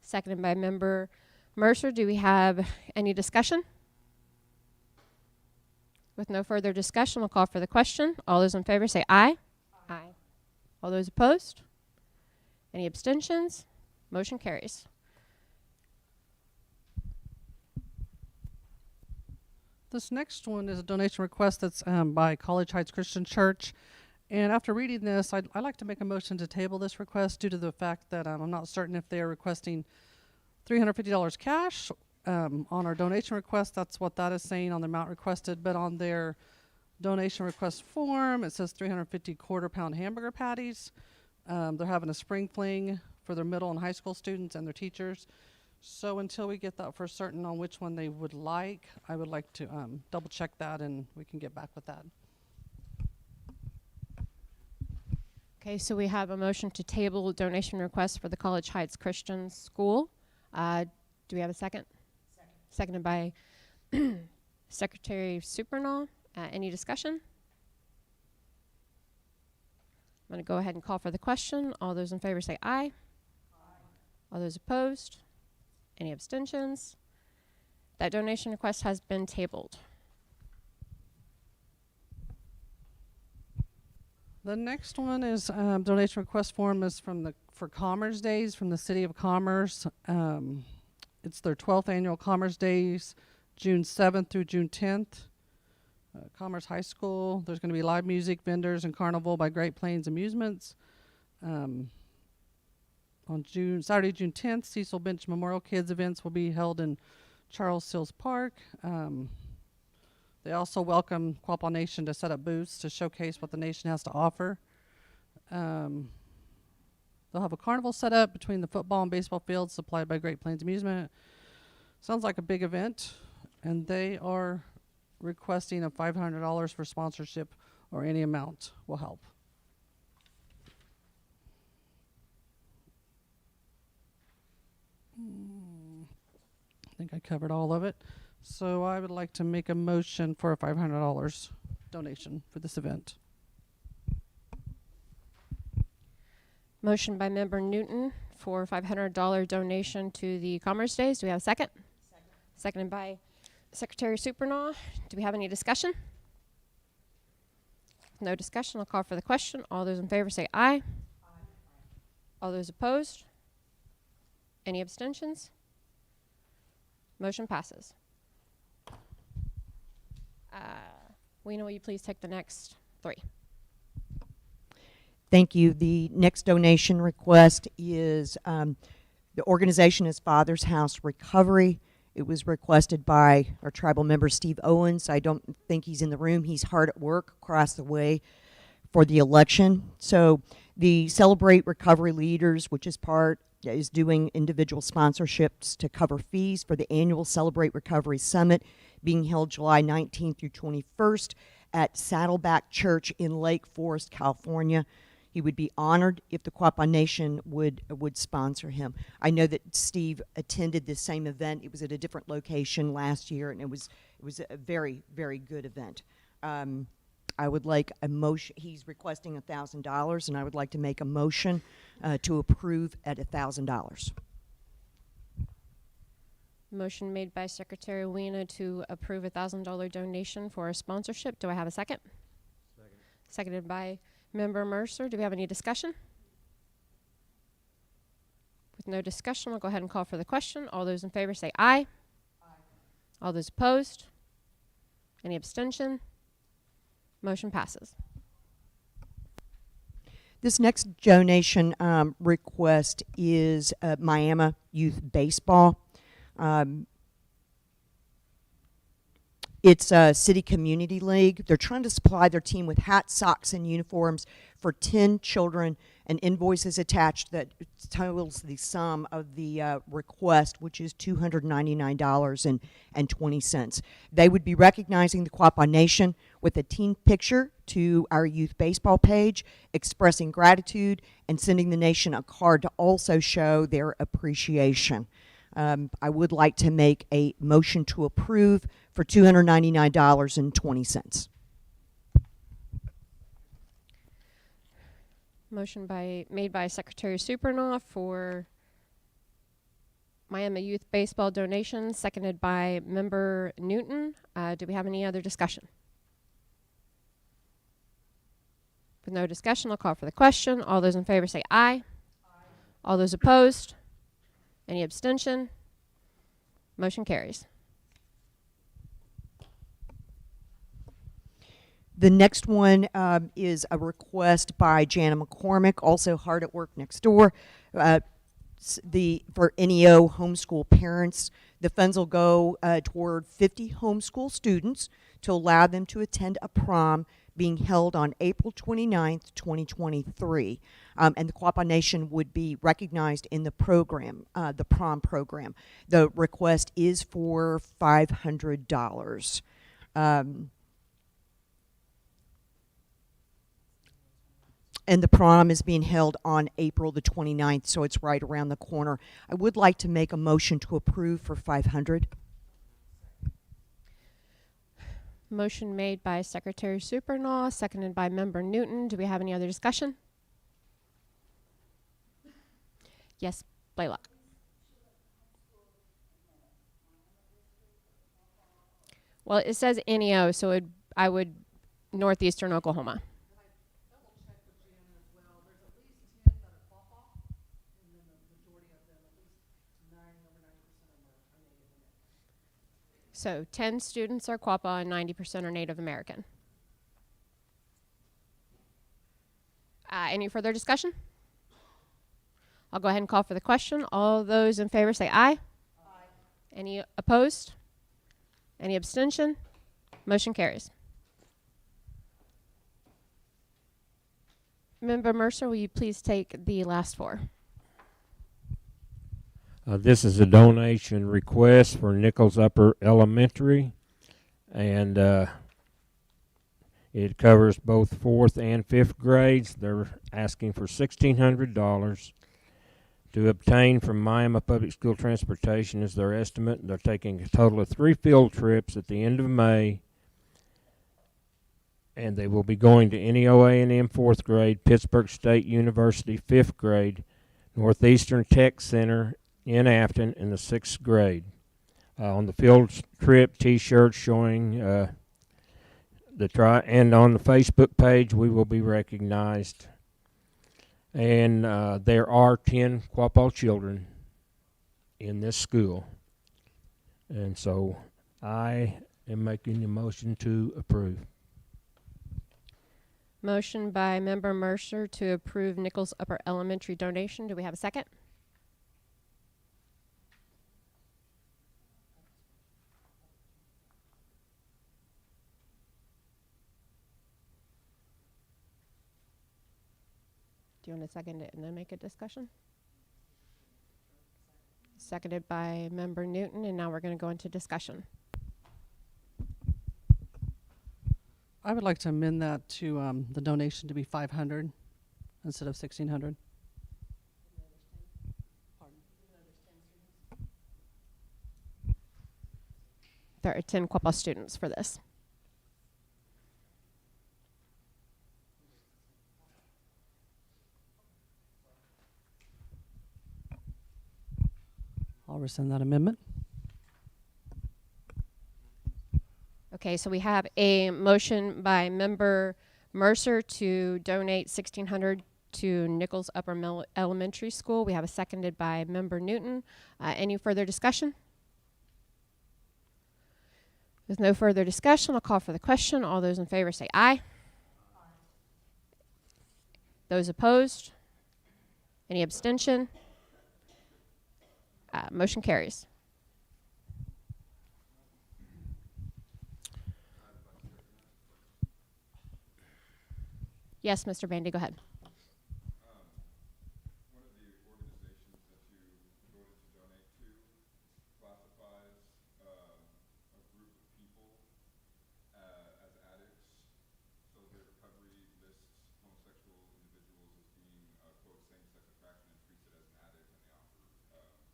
Seconded by Member Mercer. Do we have any discussion? With no further discussion, we'll call for the question. All those in favor say aye. Aye. All those opposed? Any abstentions? Motion carries. This next one is a donation request that's by College Heights Christian Church. And after reading this, I'd like to make a motion to table this request due to the fact that I'm not certain if they are requesting $350 cash on our donation request. That's what that is saying on the amount requested. But on their donation request form, it says 350 quarter-pound hamburger patties. They're having a spring fling for their middle and high school students and their teachers. So until we get that for certain on which one they would like, I would like to double check that and we can get back with that. Okay, so we have a motion to table donation request for the College Heights Christian School. Do we have a second? Seconded by Secretary Supernall. Any discussion? I'm going to go ahead and call for the question. All those in favor say aye. Aye. All those opposed? Any abstentions? That donation request has been tabled. The next one is donation request form is for Commerce Days from the City of Commerce. It's their 12th annual Commerce Days, June 7th through June 10th. Commerce High School. There's going to be live music, vendors, and carnival by Great Plains Amusements. On Saturday, June 10th, Cecil Bench Memorial Kids events will be held in Charles Sills Park. They also welcome Quapaw Nation to set up booths to showcase what the nation has to offer. They'll have a carnival set up between the football and baseball fields supplied by Great Plains Amusement. Sounds like a big event, and they are requesting a $500 for sponsorship, or any amount will help. I think I covered all of it. So I would like to make a motion for a $500 donation for this event. Motion by Member Newton for $500 donation to the Commerce Days. Do we have a second? Second. Seconded by Secretary Supernall. Do we have any discussion? No discussion. I'll call for the question. All those in favor say aye. Aye. All those opposed? Any abstentions? Motion passes. Weena, will you please take the next three? Thank you. The next donation request is the organization is Father's House Recovery. It was requested by our tribal member, Steve Owens. I don't think he's in the room. He's hard at work across the way for the election. So the Celebrate Recovery Leaders, which is doing individual sponsorships to cover fees for the annual Celebrate Recovery Summit being held July 19th through 21st at Saddleback Church in Lake Forest, California. He would be honored if the Quapaw Nation would sponsor him. I know that Steve attended this same event. It was at a different location last year, and it was a very, very good event. I would like a motion. He's requesting $1,000, and I would like to make a motion to approve at $1,000. Motion made by Secretary Weena to approve a $1,000 donation for a sponsorship. Do I have a second? Second. Seconded by Member Mercer. Do we have any discussion? With no discussion, we'll go ahead and call for the question. All those in favor say aye. Aye. All those opposed? Any abstention? Motion passes. This next donation request is Miami Youth Baseball. It's a city community league. They're trying to supply their team with hats, socks, and uniforms for 10 children, and invoices attached that totals the sum of the request, which is $299.20. They would be recognizing the Quapaw Nation with a team picture to our youth baseball page, expressing gratitude and sending the nation a card to also show their appreciation. I would like to make a motion to approve for $299.20. Motion made by Secretary Supernaw for Miami Youth Baseball donation, seconded by Member Newton. Do we have any other discussion? With no discussion, I'll call for the question. All those in favor say aye. Aye. All those opposed? Any abstention? Motion carries. The next one is a request by Jana McCormick, also hard at work next door, for NEO homeschool parents. The funds will go toward 50 homeschool students to allow them to attend a prom being held on April 29th, 2023. And the Quapaw Nation would be recognized in the program, the prom program. The request is for $500. And the prom is being held on April the 29th, so it's right around the corner. I would like to make a motion to approve for $500. Motion made by Secretary Supernaw, seconded by Member Newton. Do we have any other discussion? Yes, Blaylock. Well, it says NEO, so I would northeastern Oklahoma. So 10 students are Quapaw and 90% are Native American. Any further discussion? I'll go ahead and call for the question. All those in favor say aye. Aye. Any opposed? Any abstention? Motion carries. Member Mercer, will you please take the last four? This is a donation request for Nichols Upper Elementary, and it covers both 4th and 5th grades. They're asking for $1,600 to obtain from Miami Public School Transportation is their estimate. They're taking a total of 3 field trips at the end of May, and they will be going to NEO A&M 4th grade, Pittsburgh State University 5th grade, Northeastern Tech Center in Afton in the 6th grade. On the field trip, T-shirts showing and on the Facebook page we will be recognized. And there are 10 Quapaw children in this school. And so I am making the motion to approve. Motion by Member Mercer to approve Nichols Upper Elementary donation. Do we have a second? Do you want to second it and then make a discussion? Seconded by Member Newton, and now we're going to go into discussion. I would like to amend that to the donation to be $500 instead of $1,600. There are 10 Quapaw students for this. I'll rescind that amendment. Okay, so we have a motion by Member Mercer to donate $1,600 to Nichols Elementary School. We have a seconded by Member Newton. Any further discussion? With no further discussion, I'll call for the question. All those in favor say aye. Those opposed? Any abstention? Motion carries. Yes, Mr. Bandy, go ahead. One of the organizations that you voted to donate to classifies a group of people as addicts, so their recovery lists homosexual individuals as being, quote, same-sex attraction and treats it as an addict, and they offer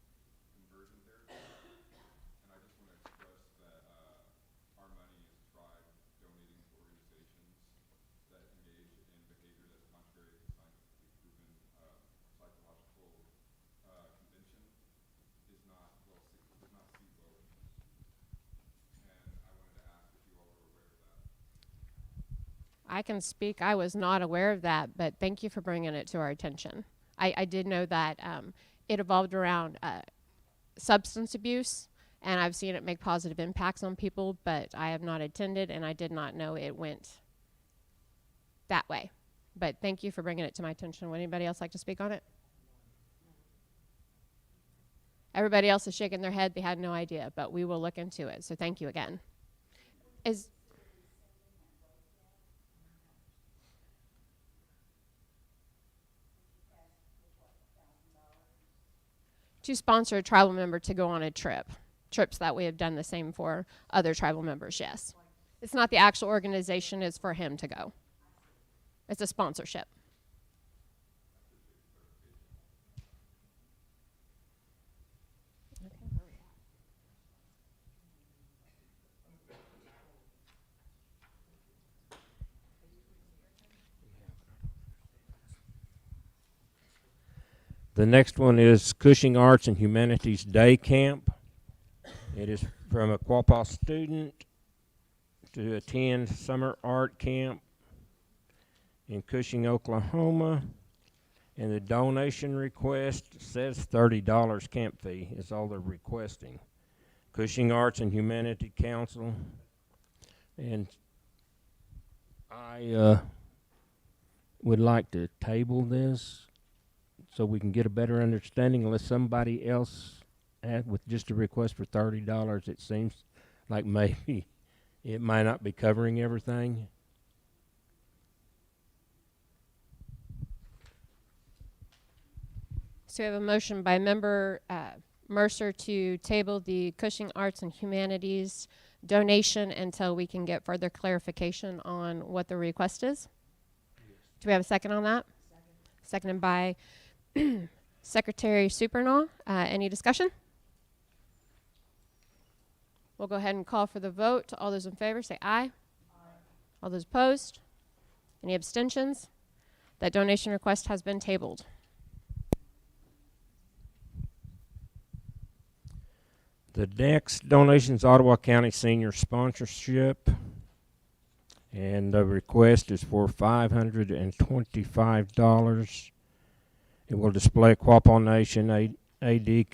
conversion therapy. And I just want to express that our money is tried donating to organizations that engage in behavior that's contrary to scientifically proven psychological convention does not see vote. And I wanted to ask if you all were aware of that. I can speak. I was not aware of that, but thank you for bringing it to our attention. I did know that it evolved around substance abuse, and I've seen it make positive impacts on people, but I have not attended, and I did not know it went that way. But thank you for bringing it to my attention. Would anybody else like to speak on it? Everybody else is shaking their head. They had no idea, but we will look into it. So thank you again. To sponsor a tribal member to go on a trip. Trips that we have done the same for other tribal members, yes. It's not the actual organization, it's for him to go. It's a sponsorship. The next one is Cushing Arts and Humanities Day Camp. It is from a Quapaw student to attend summer art camp in Cushing, Oklahoma. And the donation request says $30 camp fee is all they're requesting. Cushing Arts and Humanity Council. And I would like to table this so we can get a better understanding, unless somebody else with just a request for $30. It seems like maybe it might not be covering everything. So we have a motion by Member Mercer to table the Cushing Arts and Humanities donation until we can get further clarification on what the request is. Do we have a second on that? Seconded by Secretary Supernaw. Any discussion? We'll go ahead and call for the vote. All those in favor say aye. All those opposed? Any abstentions? That donation request has been tabled. The next donation is Ottawa County Senior Sponsorship, and the request is for $525. It will display Quapaw Nation AD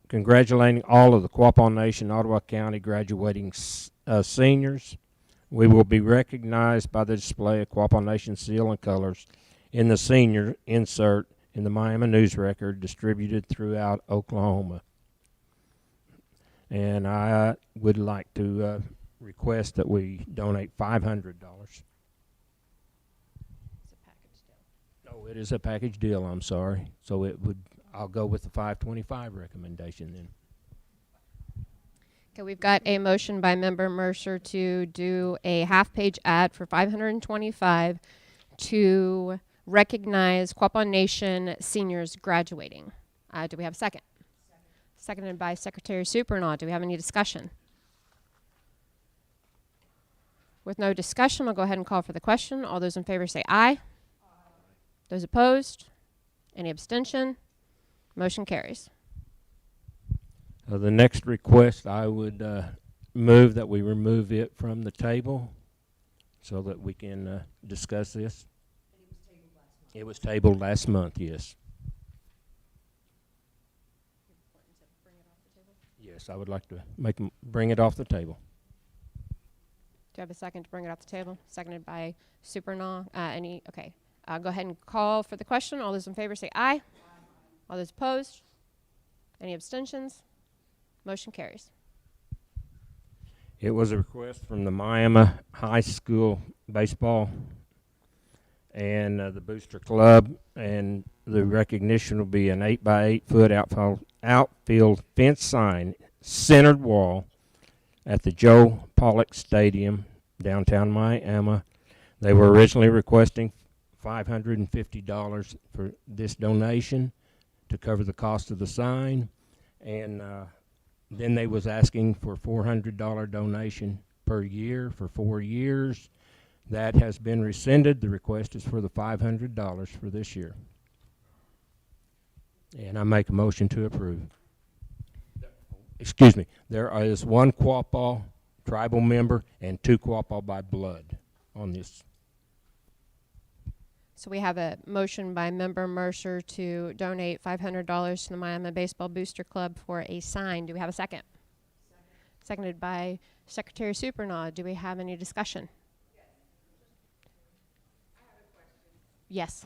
congratulating all of the Quapaw Nation Ottawa County graduating seniors. We will be recognized by the display of Quapaw Nation seal and colors in the senior insert in the Miami News Record distributed throughout Oklahoma. And I would like to request that we donate $500. Oh, it is a package deal, I'm sorry. So I'll go with the $525 recommendation then. Okay, we've got a motion by Member Mercer to do a half-page ad for $525 to recognize Quapaw Nation seniors graduating. Do we have a second? Seconded by Secretary Supernaw. Do we have any discussion? With no discussion, I'll go ahead and call for the question. All those in favor say aye. Those opposed? Any abstention? Motion carries. The next request, I would move that we remove it from the table so that we can discuss this. It was tabled last month, yes. Yes, I would like to bring it off the table. Do you have a second to bring it off the table? Seconded by Supernaw. Okay. Go ahead and call for the question. All those in favor say aye. All those opposed? Any abstentions? Motion carries. It was a request from the Miami High School baseball and the Booster Club, and the recognition will be an 8-by-8-foot outfield fence sign, centered wall at the Joe Pollock Stadium, downtown Miami. They were originally requesting $550 for this donation to cover the cost of the sign, and then they was asking for $400 donation per year for 4 years. That has been rescinded. The request is for the $500 for this year. And I make a motion to approve. Excuse me. There is one Quapaw tribal member and 2 Quapaw by blood on this. So we have a motion by Member Mercer to donate $500 to the Miami Baseball Booster Club for a sign. Do we have a second? Seconded by Secretary Supernaw. Do we have any discussion? Yes.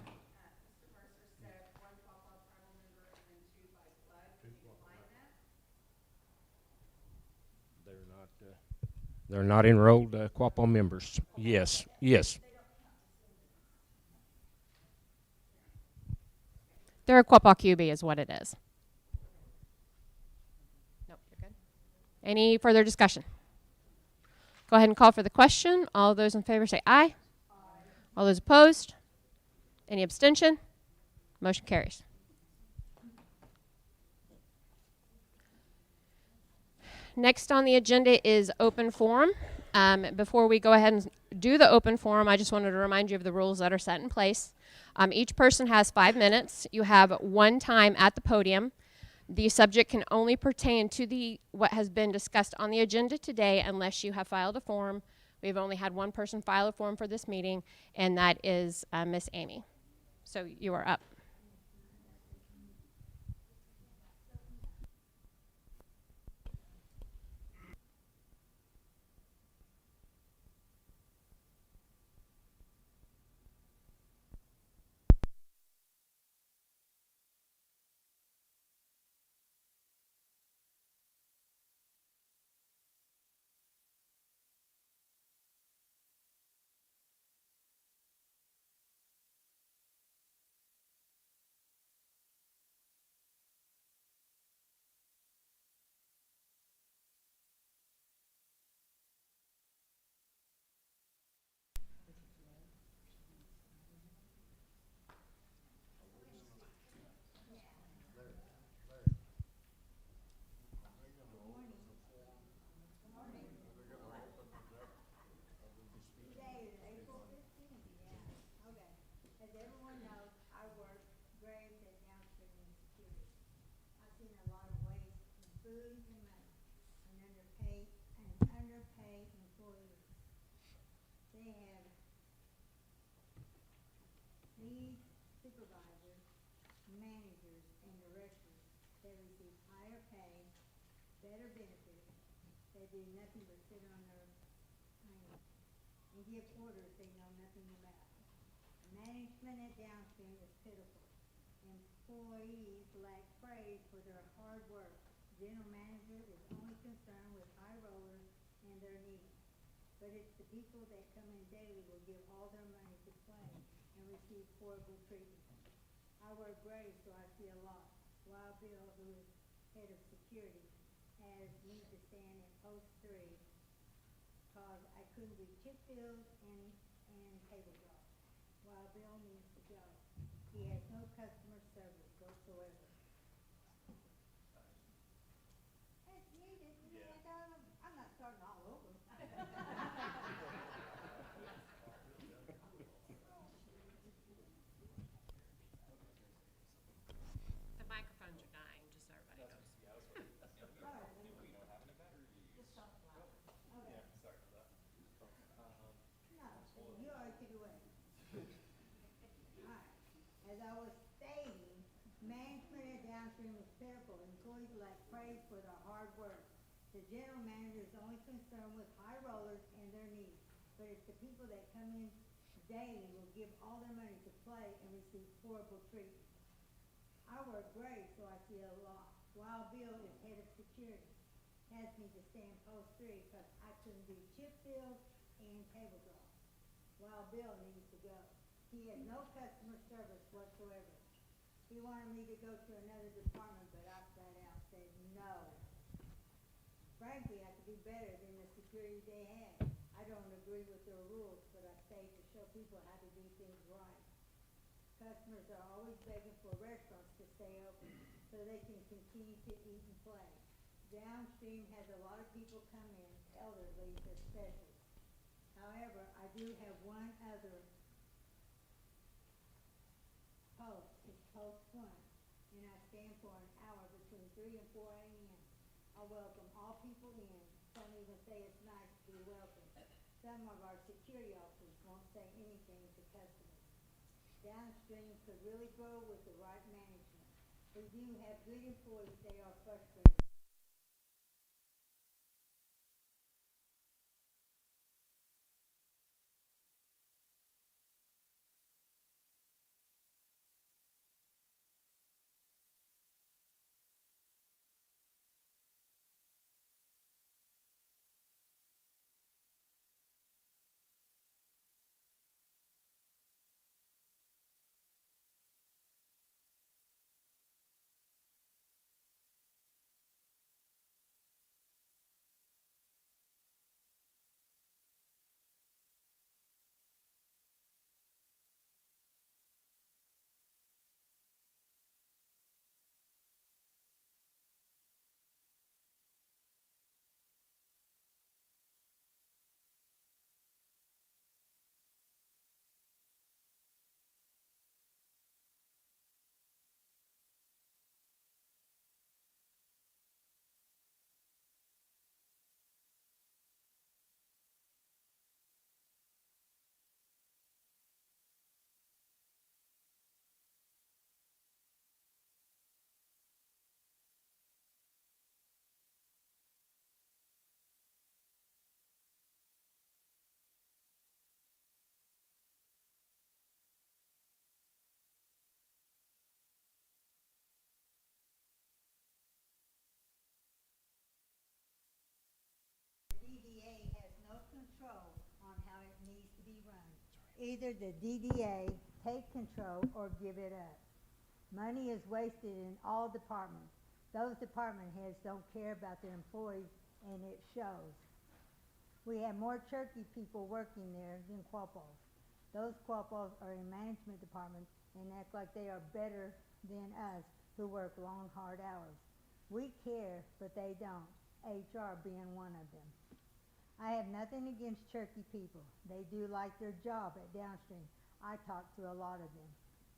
They're not enrolled Quapaw members. Yes, yes. They're a Quapaw QB is what it is. Nope, you're good. Any further discussion? Go ahead and call for the question. All those in favor say aye. All those opposed? Any abstention? Motion carries. Next on the agenda is open forum. Before we go ahead and do the open forum, I just wanted to remind you of the rules that are set in place. Each person has 5 minutes. You have 1 time at the podium. The subject can only pertain to what has been discussed on the agenda today unless you have filed a form. We've only had 1 person file a form for this meeting, and that is Miss Amy. So you are up. The microphones are dying, just so everybody knows. You always could do it. pitiful. Employees lack praise for their hard work. The general manager is only concerned with high rollers and their needs, but it's the people that come in daily will give all their money to play and receive horrible treatment. I work great, so I see a lot. Wild Bill is head of security. Has me to stand post 3 because I couldn't do chip fields and table draws. Wild Bill needs to go. He has no customer service whatsoever. He wanted me to go to another department, but I flat out said no. Frankly, I could do better than the security they had. I don't agree with their rules, but I stayed to show people how to do things right. Customers are always begging for restaurants to stay open so they can continue to eat and play. Downstream has a lot of people come in, elderly especially. However, I do have one other post. It's post 1, and I stand for an hour between 3 and 4 a.m. I welcome all people in. Some even say it's nice to be welcomed. Some of our security officers won't say anything to customers. Downstream could really grow with the right management. We do have good employees. They are frustrated. DDA has no control on how it needs to be run. Either the DDA take control or give it up. Money is wasted in all departments. Those department heads don't care about their employees, and it shows. We have more Cherokee people working there than Quapaws. Those Quapaws are in management departments and act like they are better than us who work long, hard hours. We care, but they don't, HR being one of them. I have nothing against Cherokee people. They do like their job at Downstream. I talk to a lot of them.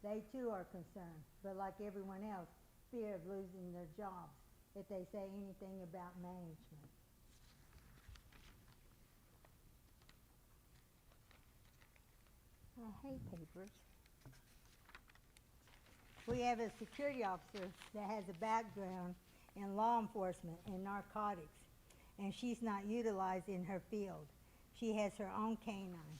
They too are concerned, but like everyone else, fear of losing their jobs if they say anything about management. I hate papers. We have a security officer that has a background in law enforcement and narcotics, and she's not utilized in her field. She has her own canine.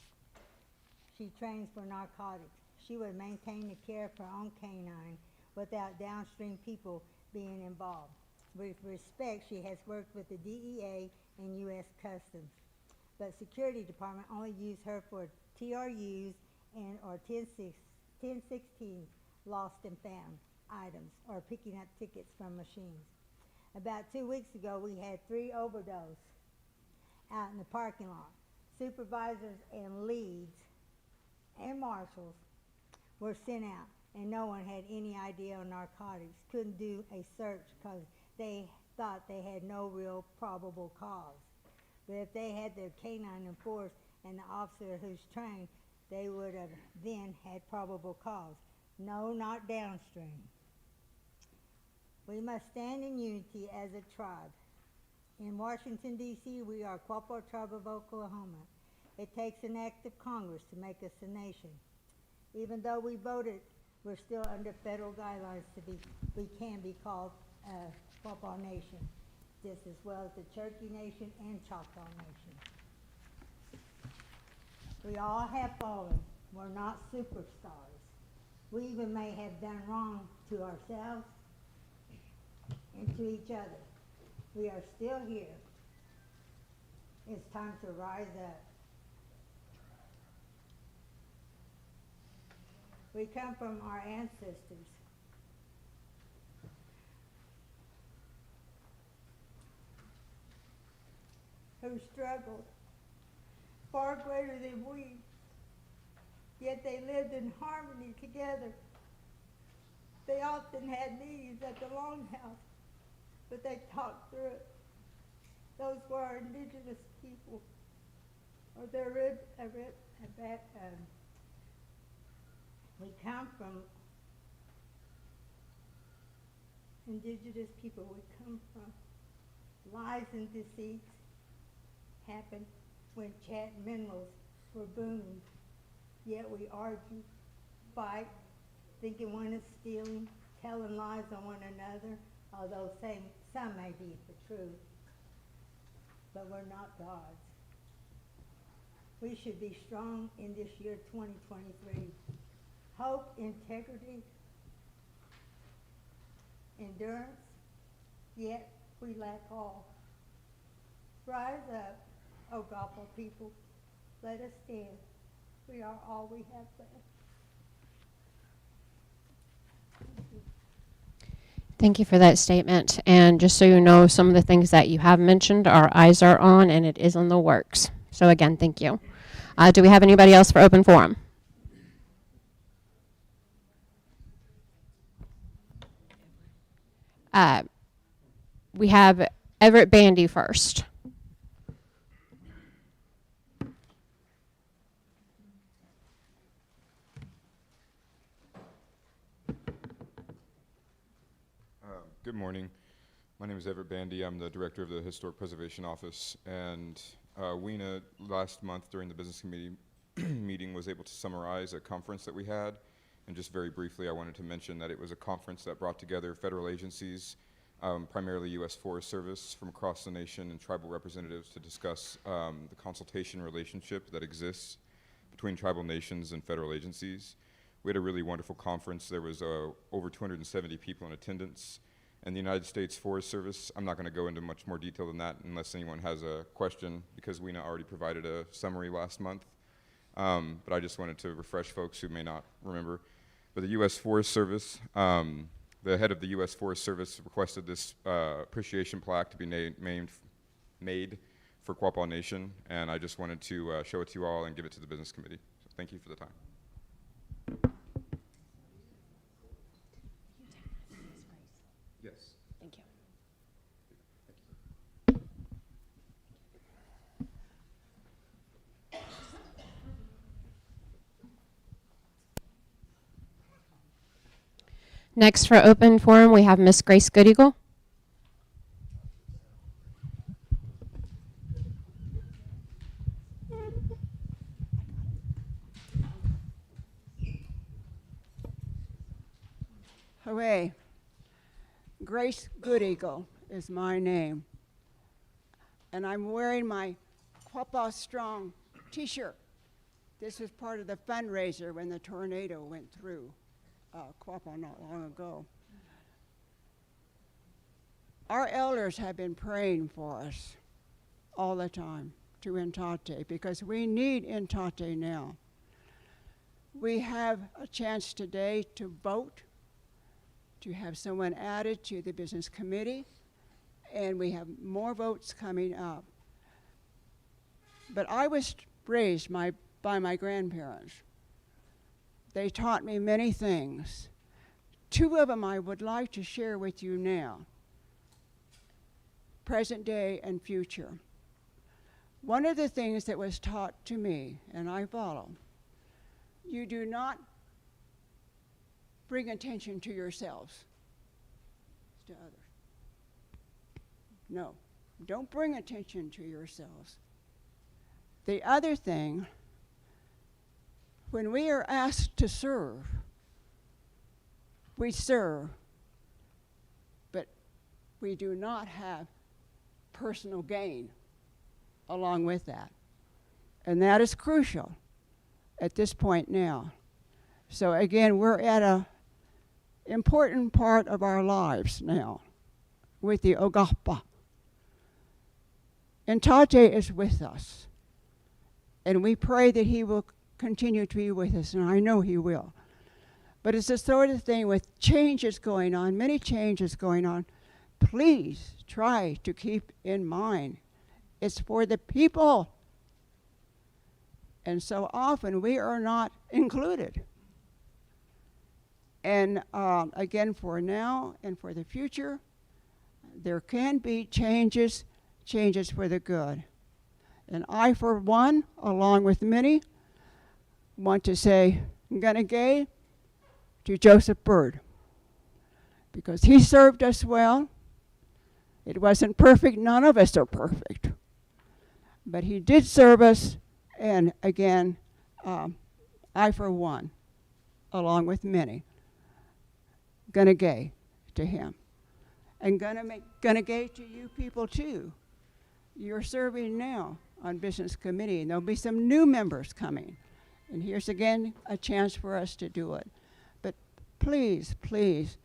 She trains for narcotics. She would maintain the care of her own canine without Downstream people being involved. With respect, she has worked with the DEA and U.S. Customs, but Security Department only use her for TRUs and or 1016 lost and found items or picking up tickets from machines. About 2 weeks ago, we had 3 overdoses out in the parking lot. Supervisors and leads and marshals were sent out, and no one had any idea on narcotics. Couldn't do a search because they thought they had no real probable cause. But if they had their canine enforced and the officer who's trained, they would have then had probable cause. No, not Downstream. We must stand in unity as a tribe. In Washington, D.C., we are Quapaw Tribe of Oklahoma. It takes an act of Congress to make us a nation. Even though we voted, we're still under federal guidelines to be, we can be called Quapaw Nation, just as well as the Cherokee Nation and Choctaw Nation. We all have fallen. We're not superstars. We even may have done wrong to ourselves and to each other. We are still here. It's time to rise up. We come from our ancestors. Who struggled far greater than we, yet they lived in harmony together. They often had meetings at the Longhouse, but they talked through it. Those were our indigenous people, or we come from indigenous people. We come from lies and deceits happened when chat minerals were booming. Yet we argue, fight, thinking one is stealing, telling lies on one another, although some may be the truth. But we're not gods. We should be strong in this year 2023. Hope, integrity, endurance, yet we lack all. Rise up, O-Guah-Pah people. Let us stand. We are all we have left. Thank you for that statement. And just so you know, some of the things that you have mentioned, our eyes are on, and it is in the works. So again, thank you. Do we have anybody else for open forum? We have Everett Bandy first. Good morning. My name is Everett Bandy. I'm the director of the Historic Preservation Office, and WENA last month during the Business Committee meeting was able to summarize a conference that we had. And just very briefly, I wanted to mention that it was a conference that brought together federal agencies, primarily U.S. Forest Service from across the nation, and tribal representatives to discuss the consultation relationship that exists between tribal nations and federal agencies. We had a really wonderful conference. There was over 270 people in attendance. And the United States Forest Service, I'm not going to go into much more detail than that unless anyone has a question, because WENA already provided a summary last month. But I just wanted to refresh folks who may not remember. But the U.S. Forest Service, the head of the U.S. Forest Service requested this appreciation plaque to be made for Quapaw Nation, and I just wanted to show it to you all and give it to the Business Committee. So thank you for the time. Yes. Thank you. Next for open forum, we have Miss Grace Goodeagle. Hooray. Grace Goodeagle is my name. And I'm wearing my Quapaw Strong t-shirt. This was part of the fundraiser when the tornado went through Quapaw not long ago. Our elders have been praying for us all the time to Intate, because we need Intate now. We have a chance today to vote, to have someone added to the Business Committee, and we have more votes coming up. But I was raised by my grandparents. They taught me many things. Two of them I would like to share with you now, present day and future. One of the things that was taught to me, and I follow, you do not bring attention to yourselves, to others. No, don't bring attention to yourselves. The other thing, when we are asked to serve, we serve, but we do not have personal gain along with that. And that is crucial at this point now. So again, we're at a important part of our lives now with the O-gah-pah. And Tate is with us. And we pray that he will continue to be with us, and I know he will. But it's the sort of thing with changes going on, many changes going on. Please try to keep in mind it's for the people. And so often we are not included. And again, for now and for the future, there can be changes for the good. And I, for one, along with many, want to say Uga'xpa to Joseph Byrd, because he served us well. It wasn't perfect. None of us are perfect. But he did serve us, and again, I, for one, along with many, Uga'xpa to him. And Uga'xpa to you people, too. You're serving now on Business Committee, and there'll be some new members coming. And here's again a chance for us to do it. But please, please,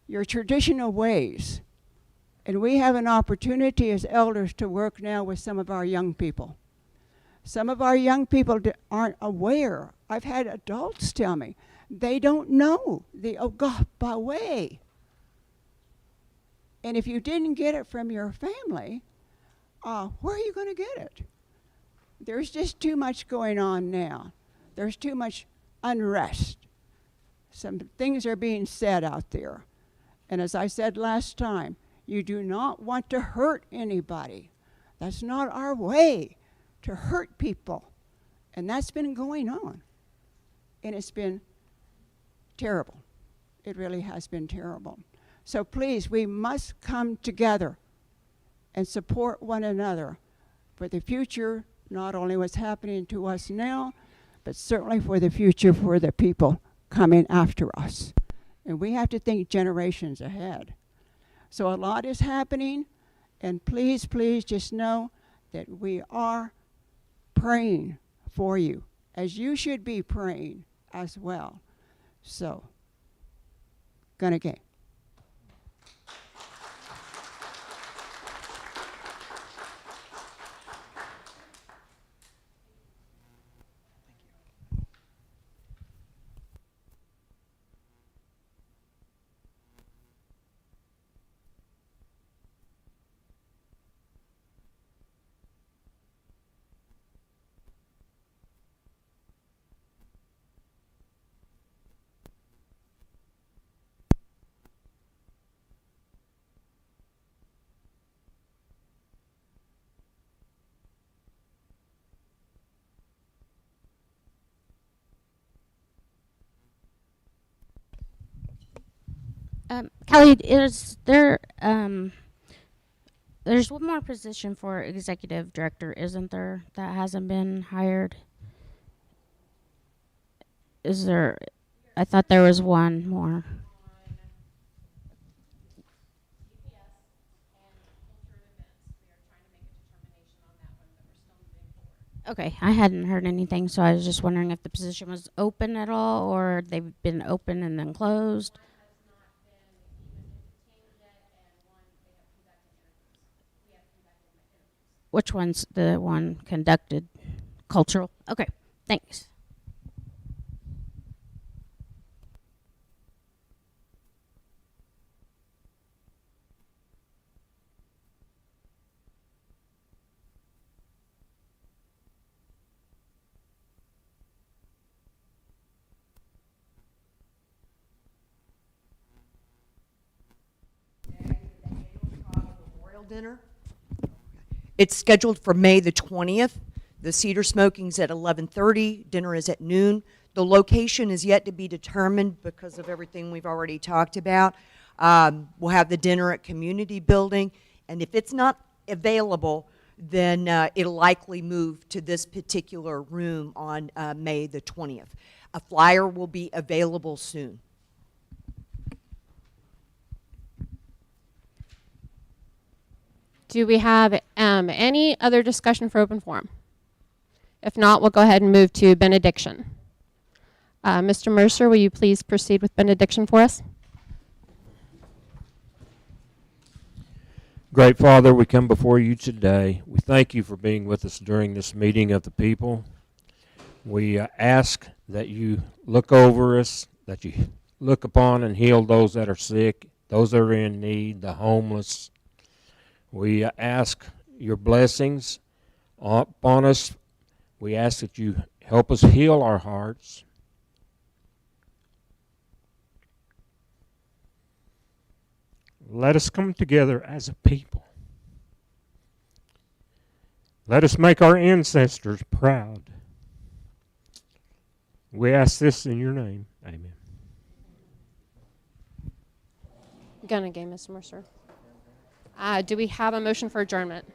your traditional ways. And we have an opportunity as elders to work now with some of our young people. Some of our young people aren't aware. I've had adults tell me they don't know the O-gah-pah way. And if you didn't get it from your family, where are you going to get it? There's just too much going on now. There's too much unrest. Some things are being said out there. And as I said last time, you do not want to hurt anybody. That's not our way, to hurt people. And that's been going on. And it's been terrible. It really has been terrible. So please, we must come together and support one another for the future, not only what's happening to us now, but certainly for the future for the people coming after us. And we have to think generations ahead. So a lot is happening, and please, please just know that we are praying for you, as you should be praying as well. So, Uga'xpa. Kelly, is there, there's one more position for executive director, isn't there, that hasn't been hired? Is there, I thought there was one more. Okay, I hadn't heard anything, so I was just wondering if the position was open at all, or they've been open and then closed. Which one's the one conducted? Cultural? Okay, thanks. Memorial dinner. It's scheduled for May the 20th. The cedar smoking's at 11:30. Dinner is at noon. The location is yet to be determined because of everything we've already talked about. We'll have the dinner at Community Building, and if it's not available, then it'll likely move to this particular room on May the 20th. A flyer will be available soon. Do we have any other discussion for open forum? If not, we'll go ahead and move to benediction. Mr. Mercer, will you please proceed with benediction for us? Great Father, we come before you today. We thank you for being with us during this meeting of the people. We ask that you look over us, that you look upon and heal those that are sick, those that are in need, the homeless. We ask your blessings upon us. We ask that you help us heal our hearts. Let us come together as a people. Let us make our ancestors proud. We ask this in your name. Amen. Gun again, Mr. Mercer. Do we have a motion for adjournment?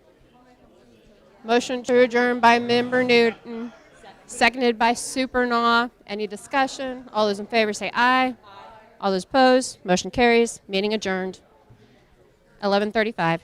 Motion to adjourn by Member Newton, seconded by Super Naw. Any discussion? All those in favor say aye. All those opposed, motion carries. Meeting adjourned. 11:35.